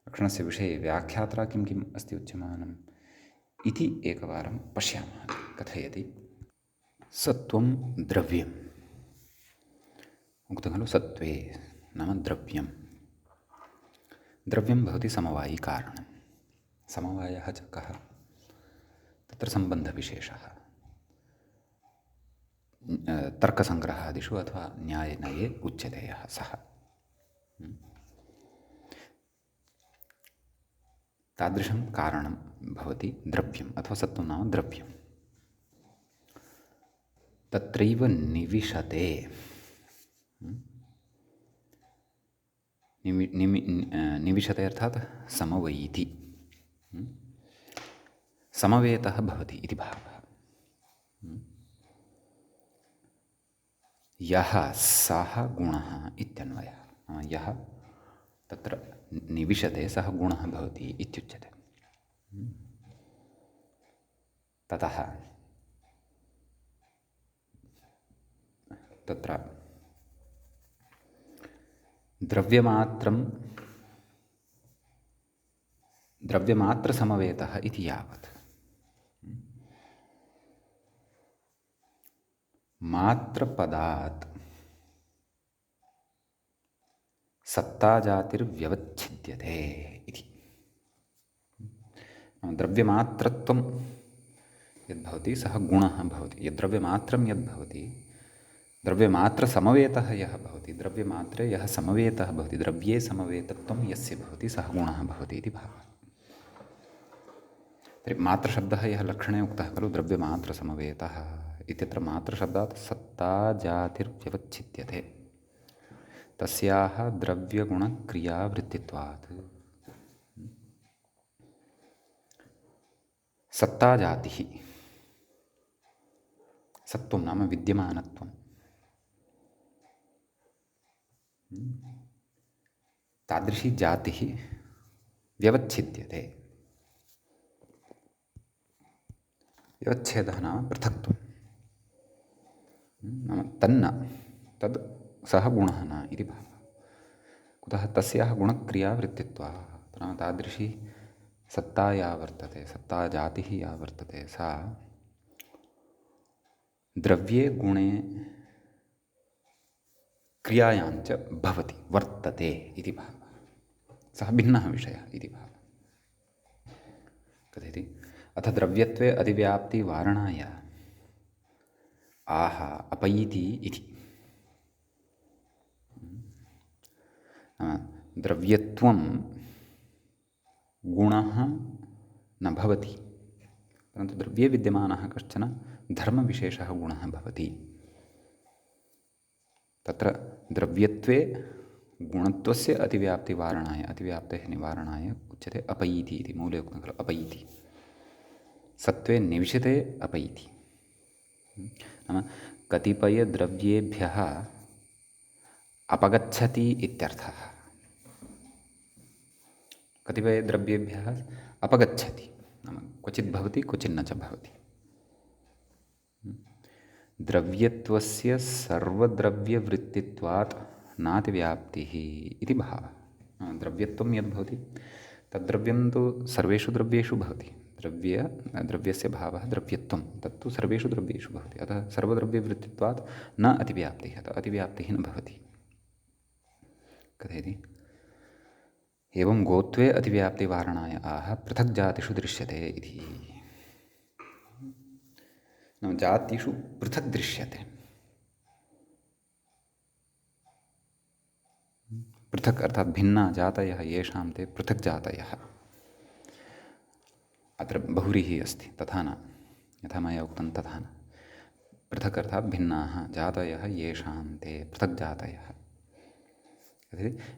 लक्षणस्य विषये व्याख्यात्रा किम् अस्ति उच्यमानम् इति एकवारं पश्यामः। कथयति सत्त्वं द्रव्यम् उक्तं खलु। सत्त्वे नाम द्रव्यं। द्रव्यं भवति समवायिकारणं। समवायः च कः, तत्र सम्बन्धविशेषः। तर्कसङ्ग्रहादिषु अथवा न्यायनये उच्यते यः सः। तादृशं कारणं भवति द्रव्यम् अथवा सत्त्वं नाम द्रव्यं। तत्रैव निविशते। निविशते अर्थात् समवैति, समवेतः भवति इति भावः। यः सः गुणः इत्यन्वयः। यः तत्र निविशते सः गुणः भवति इत्युच्यते। ततः तत्र द्रव्यमात्रसमवेतः इति यावत् मात्रपदात् सत्ताजातिर्व्यवच्छिद्यते इति। द्रव्यमात्रत्वं यद्भवति सः गुणः भवति। यद्द्रव्यमात्रं यद्भवति, द्रव्यमात्रसमवेतः यः भवति, द्रव्यमात्रे यः समवेतः भवति, द्रव्ये समवेतत्वं यस्य भवति सः गुणः भवति इति भावः। तर्हि मात्रशब्दः यः लक्षणे उक्तः खलु द्रव्यमात्रसमवेतः इत्यत्र मात्रशब्दात् सत्ताजातिर्व्यवच्छिद्यते, तस्याः द्रव्यगुणक्रियावृत्तित्वात्। सत्ताजातिः, सत्त्वं नाम विद्यमानत्वं, तादृशी जातिः व्यवच्छिद्यते। व्यवच्छेदः नाम पृथक्त्वं, नाम तन्न तद् सः गुणः न इति भावः। कुतः तस्याः गुणक्रियावृत्तित्वात्, नाम तादृशी सत्ता या वर्तते, सत्ताजातिः या वर्तते, सा द्रव्ये गुणे क्रियायाञ्च भवति, वर्तते इति भावः। सः भिन्नः विषयः इति भावः। कथयति अथ द्रव्यत्वे अतिव्याप्तिवारणाय आह अपैति इति। द्रव्यत्वं गुणः न भवति, परन्तु द्रव्ये विद्यमानः कश्चन धर्मविशेषः गुणः भवति। तत्र द्रव्यत्वे गुणत्वस्य अतिव्याप्तिवारणाय, अतिव्याप्तेः निवारणाय उच्यते अपैति इति। मूले उक्तं खलु अपैति। सत्त्वे निविशते अपैति, नाम कतिपयद्रव्येभ्यः अपगच्छति इत्यर्थः। कतिपयद्रव्येभ्यः अपगच्छति नाम क्वचित् भवति क्वचिन्न च भवति। द्रव्यत्वस्य सर्वद्रव्यवृत्तित्वात् नातिव्याप्तिः इति भावः। द्रव्यत्वं यद्भवति तद्द्रव्यं तु सर्वेषु द्रव्येषु भवति। द्रव्यस्य भावः द्रव्यत्वं, तत्तु सर्वेषु द्रव्येषु भवति। अतः सर्वद्रव्यवृत्तित्वात् न अतिव्याप्तिः, अतः अतिव्याप्तिः न भवति। कथयति एवं गोत्वे अतिव्याप्तिवारणाय आह पृथक् जातिषु दृश्यते इति। नाम जातिषु पृथक् दृश्यते। पृथक् अर्थात् भिन्ना जातयः येषां ते पृथक् जातयः। अत्र बहुव्रीहिः अस्ति, तथा न, यथा मया उक्तं तथा न। पृथक् अर्थात् भिन्नाः जातयः येषां ते पृथक् जातयः।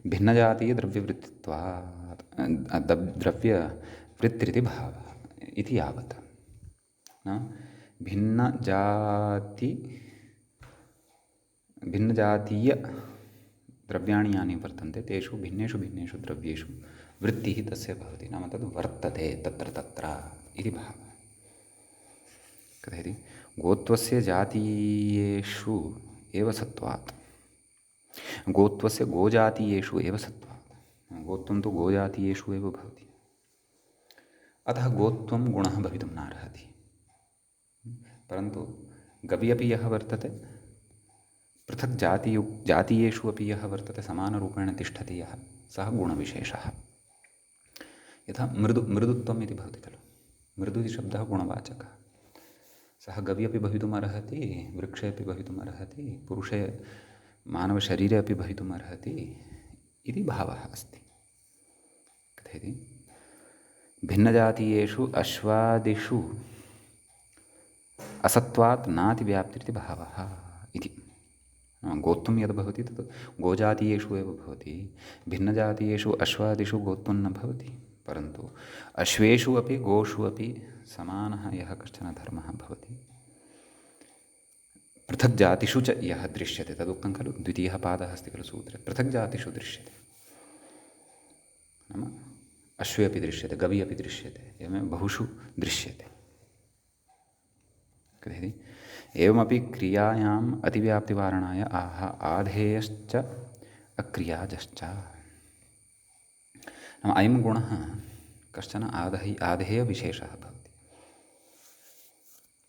भिन्नजातीयद्रव्यवृत्तित्वात् द्रव्यवृत्तिरिति भावः इति यावत्। भिन्नजातीयद्रव्याणि यानि वर्तन्ते तेषु भिन्नेषु भिन्नेषु द्रव्येषु वृत्तिः तस्य भवति, नाम तद् वर्तते तत्र तत्र इति भावः। कथयति गोत्वस्य जातीयेषु एव सत्त्वात्, गोत्वस्य गोजातीयेषु एव सत्त्वात्। गोत्वं तु गोजातीयेषु एव भवति, अतः गोत्वं गुणः भवितुं नार्हति। परन्तु गवि अपि यः वर्तते, पृथक् जातीयेषु अपि यः वर्तते, समानरूपेण तिष्ठति यः, सः गुणविशेषः। यथा मृदुत्वम् इति भवति खलु। मृदु इति शब्दः गुणवाचकः। सः गवि अपि भवितुम् अर्हति, वृक्षे अपि भवितुम् अर्हति, पुरुषे मानवशरीरे अपि भवितुम् अर्हति इति भावः अस्ति। कथयति भिन्नजातीयेषु अश्वादिषु असत्त्वात् नातिव्याप्तिरिति भावः इति। गोत्वं यद् भवति तत् गोजातीयेषु एव भवति। भिन्नजातीयेषु अश्वादिषु गोत्वं न भवति, परन्तु अश्वेषु अपि गोषु अपि समानः यः कश्चन धर्मः भवति, पृथक् जातिषु च यः दृश्यते तदुक्तं खलु, द्वितीयः पादः अस्ति खलु सूत्रे, पृथक् जातिषु दृश्यते नाम अश्वे अपि दृश्यते, गवि अपि दृश्यते, एवमेव बहुषु दृश्यते। कथयति एवमपि क्रियायाम् अतिव्याप्तिवारणाय आधेयश्च अक्रियाजश्च। नाम अयं गुणः कश्चन आधेयविशेषः भवति।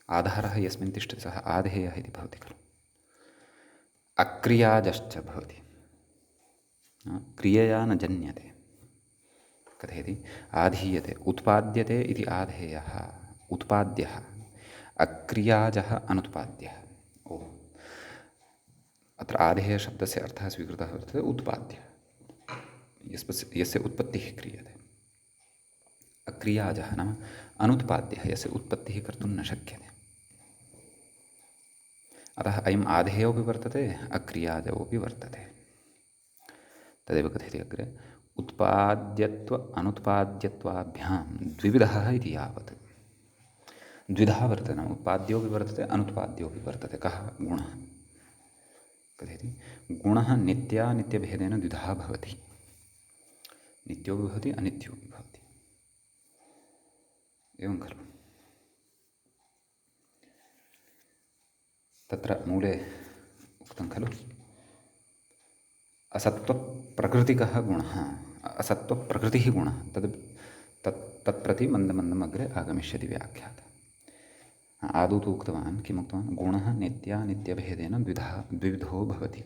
आधारः यस्मिन् तिष्ठति सः आधेयः इति भवति खलु। अक्रियाजश्च भवति, क्रियया न जन्यते। कथयति आधीयते, उत्पाद्यते इति आधेयः उत्पाद्यः, अक्रियाजः अनुत्पाद्यः। ओ अत्र आधेयशब्दस्य अर्थः स्वीकृतः वर्तते उत्पाद्यः, यस्य उत्पत्तिः क्रियते। अक्रियाजः नाम अनुत्पाद्यः, यस्य उत्पत्तिः कर्तुं न शक्यते। अतः अयम् आधेयोऽपि वर्तते, अक्रियाजोऽपि वर्तते। तदेव कथयति अग्रे, उत्पाद्यत्व अनुत्पाद्यत्वाभ्यां द्विविधः इति यावत्। द्विधा वर्तते, नाम उत्पाद्योऽपि वर्तते, अनुत्पाद्योऽपि वर्तते। कः गुणः? कथयति गुणः नित्यानित्यभेदेन द्विधा भवति, नित्योऽपि भवति अनित्योऽपि भवति। एवं खलु। तत्र मूले उक्तं खलु, असत्त्वप्रकृतिकः गुणः, असत्त्वप्रकृतिः गुणः, तत्प्रति मन्दमन्दम् अग्रे आगमिष्यति व्याख्यातः। आदौ तु उक्तवान्, किमुक्तवान्? गुणः नित्यानित्यभेदेन द्विविधो भवति।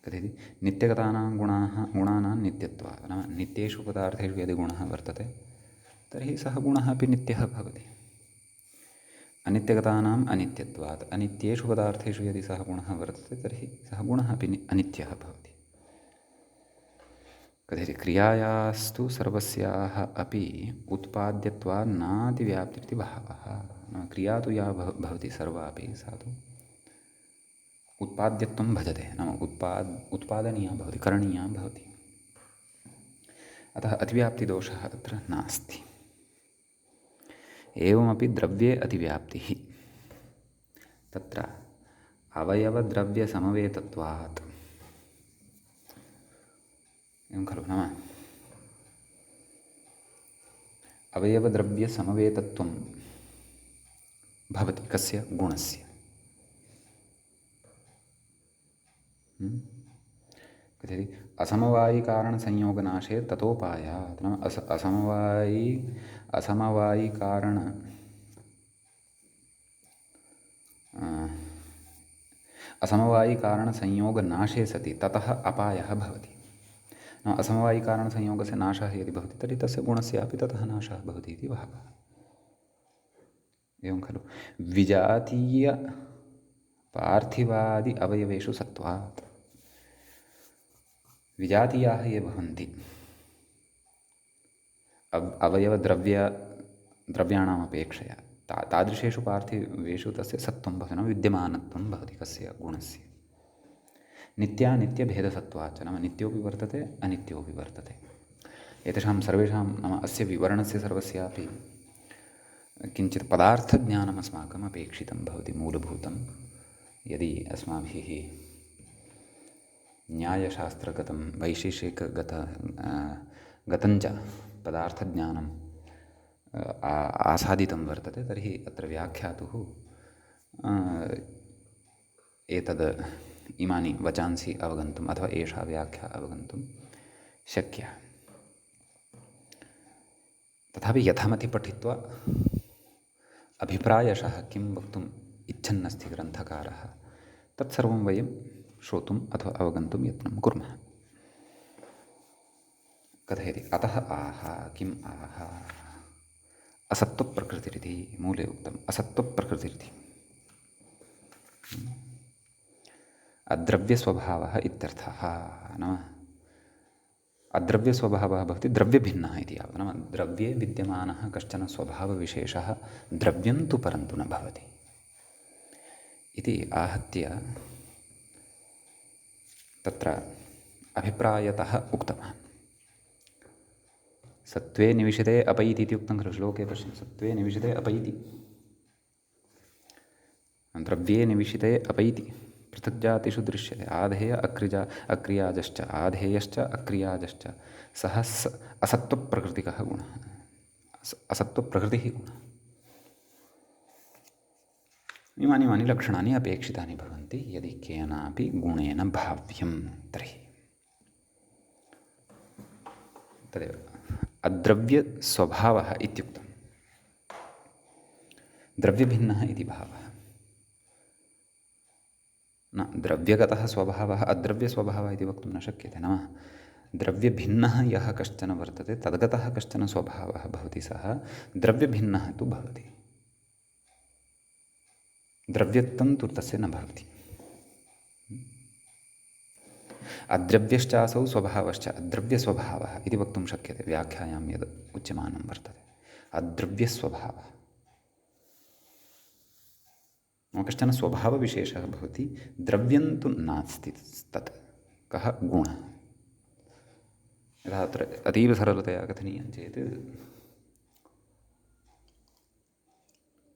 कथयति नित्यगतानां गुणानां नित्यत्वात्, नाम नित्येषु पदार्थेषु यदि गुणः वर्तते तर्हि सः गुणः अपि नित्यः भवति। अनित्यगतानाम् अनित्यत्वात्, अनित्येषु पदार्थेषु यदि सः गुणः वर्तते तर्हि सः गुणः अपि अनित्यः भवति। कथयति क्रियायास्तु सर्वस्याः अपि उत्पाद्यत्वात् नातिव्याप्तिरिति भावः। क्रिया तु या भवति सर्वापि सा तु उत्पाद्यत्वं भजते, नाम उत्पादनीया भवति, करणीया भवति। अतः अतिव्याप्तिदोषः अत्र नास्ति। एवमपि द्रव्ये अतिव्याप्तिः तत्र अवयवद्रव्यसमवेतत्वात्। एवं खलु, नाम अवयवद्रव्यसमवेतत्वं भवति कस्य? गुणस्य। कथयति असमवायिकारणसंयोगनाशे ततोपायात्, नाम असमवायिकारणसंयोगनाशे सति ततः अपायः भवति। नाम असमवायिकारणसंयोगस्य नाशः यदि भवति तर्हि तस्य गुणस्यापि ततः नाशः भवति इति भावः। एवं खलु। विजातीय पार्थिवादि अवयवेषु सत्त्वात्, विजातीयाः ये भवन्ति द्रव्याणाम् अपेक्षया तादृशेषु पार्थिवेषु तस्य सत्त्वं भवति, नाम विद्यमानत्वं भवति। कस्य? गुणस्य। नित्यानित्यभेदसत्त्वाच्च, नाम नित्योऽपि वर्तते अनित्योऽपि वर्तते। एतेषां सर्वेषां, नाम अस्य विवरणस्य सर्वस्यापि किञ्चित् पदार्थज्ञानम् अस्माकम् अपेक्षितं भवति, मूलभूतं। यदि अस्माभिः न्यायशास्त्रगतं वैशेषिकगतञ्च पदार्थज्ञानम् आसादितं वर्तते तर्हि अत्र व्याख्यातुः इमानि वचांसि अवगन्तुम् अथवा एषा व्याख्या अवगन्तुं शक्या। तथापि यथामति पठित्वा अभिप्रायशः किं वक्तुम् इच्छन्नस्ति ग्रन्थकारः तत्सर्वं वयं श्रोतुम् अथवा अवगन्तुं यत्नं कुर्मः। कथयति अतः आह, किम् आह? असत्त्वप्रकृतिरिति मूले उक्तम्। असत्त्वप्रकृतिरिति अद्रव्यस्वभावः इत्यर्थः। नाम अद्रव्यस्वभावः भवति द्रव्यभिन्नः इति यावत्, नाम द्रव्ये विद्यमानः कश्चन स्वभावविशेषः द्रव्यं तु परन्तु न भवति इति आहत्य तत्र अभिप्रायतः उक्तवान्। सत्त्वे निविशते अपैति इति उक्तं खलु श्लोके। पश्यन्तु, सत्त्वे निविशते अपैति द्रव्ये निविशिते अपैति पृथग्जातिषु दृश्यते आधेय अक्रियाजश्च आधेयश्च अक्रियाजश्च सः असत्त्वप्रकृतिकः गुणः असत्त्वप्रकृतिः गुणः। इमानि लक्षणानि अपेक्षितानि भवन्ति यदि केनापि गुणेन भाव्यं तर्हि। तदेव अद्रव्यस्वभावः इत्युक्तं। द्रव्यभिन्नः इति भावः न द्रव्यगतः स्वभावः अद्रव्यस्वभावः इति वक्तुं न शक्यते। नाम द्रव्यभिन्नः यः कश्चन वर्तते तद्गतः कश्चन स्वभावः भवति, सः द्रव्यभिन्नः तु भवति, द्रव्यत्वं तु तस्य न भवति। अद्रव्यश्चासौ स्वभावश्च अद्रव्यस्वभावः इति वक्तुं शक्यते व्याख्यायां यद् उच्यमानं वर्तते अद्रव्यस्वभावः। कश्चन स्वभावविशेषः भवति, द्रव्यं तु नास्ति तत्। कः गुणः? यथा अत्र अतीव सरलतया कथनीयं चेत्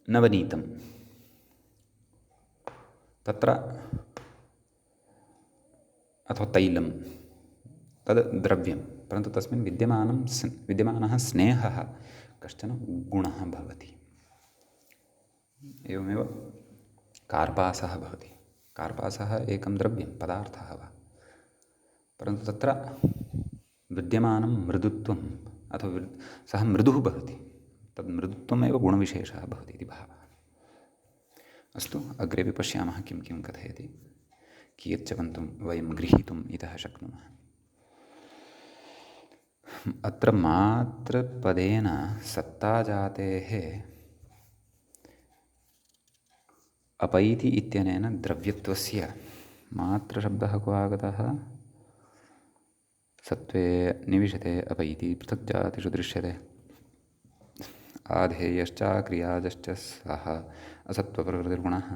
नवनीतं तत्र अथवा तैलं तद् द्रव्यं, परन्तु तस्मिन् विद्यमानः स्नेहः कश्चन गुणः भवति। एवमेव कार्पासः भवति, कार्पासः एकं द्रव्यं पदार्थः वा, परन्तु तत्र विद्यमानं मृदुत्वम् अथवा सः मृदुः भवति, तद् मृदुत्वमेव गुणविशेषः भवति इति भावः। अस्तु, अग्रेपि पश्यामः किं किं कथयति, कियच्च वयं गृहीतुम् इतः शक्नुमः। अत्र मातृपदेन सत्ताजातेः अपैति इत्यनेन द्रव्यत्वस्य मात्रशब्दः क्व आगतः? सत्त्वे निविशते अपैति पृथग्जातिषु दृश्यते आधेयश्च क्रियाजश्च सः असत्त्वप्रकृतिर्गुणः।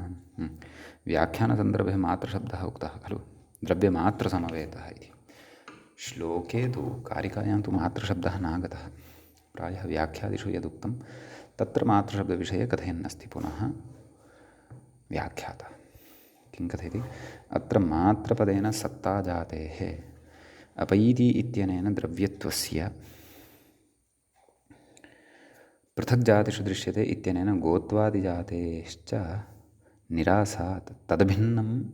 व्याख्यानसन्दर्भे मात्रशब्दः उक्तः खलु, द्रव्यमात्रसमवेतः इति। श्लोके तु कारिकायां तु मात्रशब्दः नागतः, प्रायः व्याख्यादिषु यदुक्तं तत्र मात्रशब्दविषये कथयन्नस्ति पुनः व्याख्याता। किं कथयति? अत्र मात्रपदेन सत्ताजातेः अपैति इत्यनेन द्रव्यत्वस्य पृथग्जातिषु दृश्यते इत्यनेन गोत्वादिजातेश्च निरासात् तद्भिन्नम्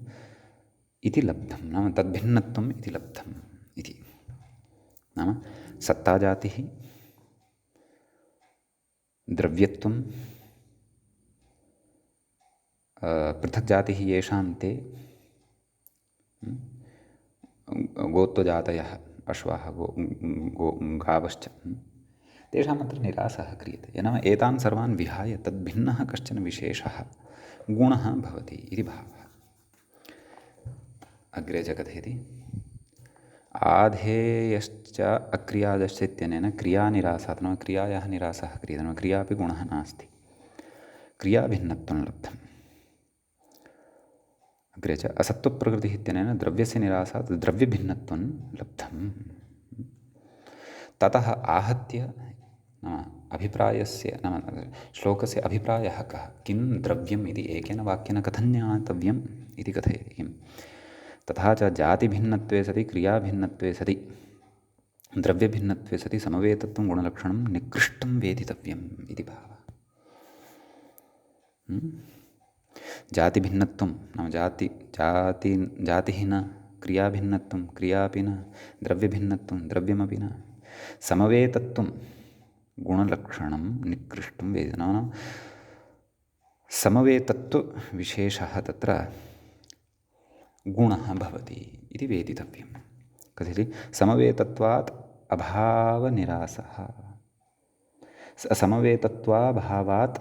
इति लब्धं, नाम तद्भिन्नत्वम् इति लब्धम् इति। नाम सत्ताजातिः, द्रव्यत्वं, पृथग्जातिः येषां ते गोत्वजातयः अश्वाः गावश्च, तेषाम् अत्र निरासः क्रियते। नाम एतान् सर्वान् विहाय तद्भिन्नः कश्चन विशेषः गुणः भवति इति भावः। अग्रे च कथयति आधेयश्च अक्रियाजश्च इत्यनेन क्रियानिरासात्, नाम क्रियायाः निरासः क्रियते, नाम क्रियापि गुणः नास्ति, क्रियाभिन्नत्वं लब्धम्। अग्रे च असत्त्वप्रकृतिः इत्यनेन द्रव्यस्य निरासात् द्रव्यभिन्नत्वं लब्धम्। ततः आहत्य नाम अभिप्रायस्य, नाम श्लोकस्य अभिप्रायः कः, किं द्रव्यम् इति एकेन वाक्येन कथं ज्ञातव्यम् इति कथयति। किं तथा च जातिभिन्नत्वे सति क्रियाभिन्नत्वे सति द्रव्यभिन्नत्वे सति समवेतत्वं गुणलक्षणं निकृष्टं वेदितव्यम् इति भावः। जातिभिन्नत्वं नाम जातिः न, क्रियाभिन्नत्वं क्रियापि न, द्रव्यभिन्नत्वं द्रव्यमपि न, समवेतत्वं गुणलक्षणं निकृष्टं वेदितव्यं। नाम समवेतत्वविशेषः तत्र गुणः भवति इति वेदितव्यं। कथयति समवेतत्वात् अभावनिरासः, समवेतत्वाभावात्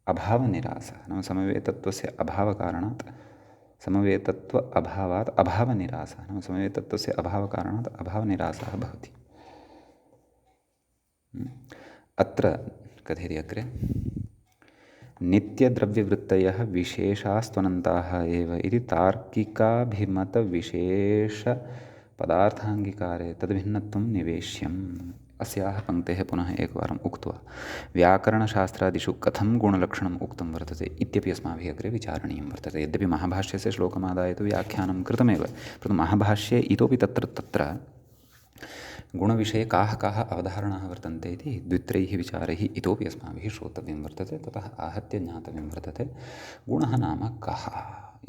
अभावनिरासः, नाम समवेतत्वस्य अभावकारणात् समवेतत्व अभावात् अभावनिरासः, नाम समवेतत्वस्य अभावकारणात् अभावनिरासः भवति। अत्र कथयति अग्रे नित्यद्रव्यवृत्तयः विशेषास्त्वनन्ताः एव इति तार्किकाभिमतविशेषपदार्थाङ्गीकारे तद्भिन्नत्वं निवेश्यम् अस्याः पङ्क्तेः पुनः एकवारम् उक्त्वा व्याकरणशास्त्रादिषु कथं गुणलक्षणम् उक्तं वर्तते इत्यपि अस्माभिः अग्रे विचारणीयं वर्तते। यद्यपि महाभाष्यस्य श्लोकमादाय तु व्याख्यानं कृतमेव, परन्तु महाभाष्ये इतोपि तत्र गुणविषये काः काः अवधारणाः वर्तन्ते इति द्वित्रैः विचारैः इतोपि अस्माभिः श्रोतव्यं वर्तते। ततः आहत्य ज्ञातव्यं वर्तते गुणः नाम कः।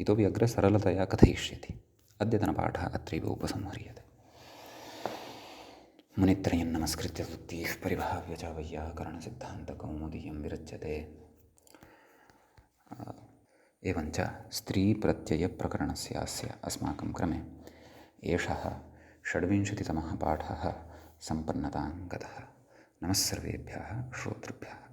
इतोपि अग्रे सरलतया कथयिष्यति। अद्यतनपाठः अत्रैव उपसंह्रियते। मुनित्रयं नमस्कृत्य स्तुतिः परिभाव्य च वैयाकरणसिद्धान्तकौमुदीयं विरच्यते। एवञ्च स्त्रीप्रत्ययप्रकरणस्यास्य अस्माकं क्रमे एषः 26तमः पाठः सम्पन्नतां गतः। नमः सर्वेभ्यः श्रोतृभ्यः।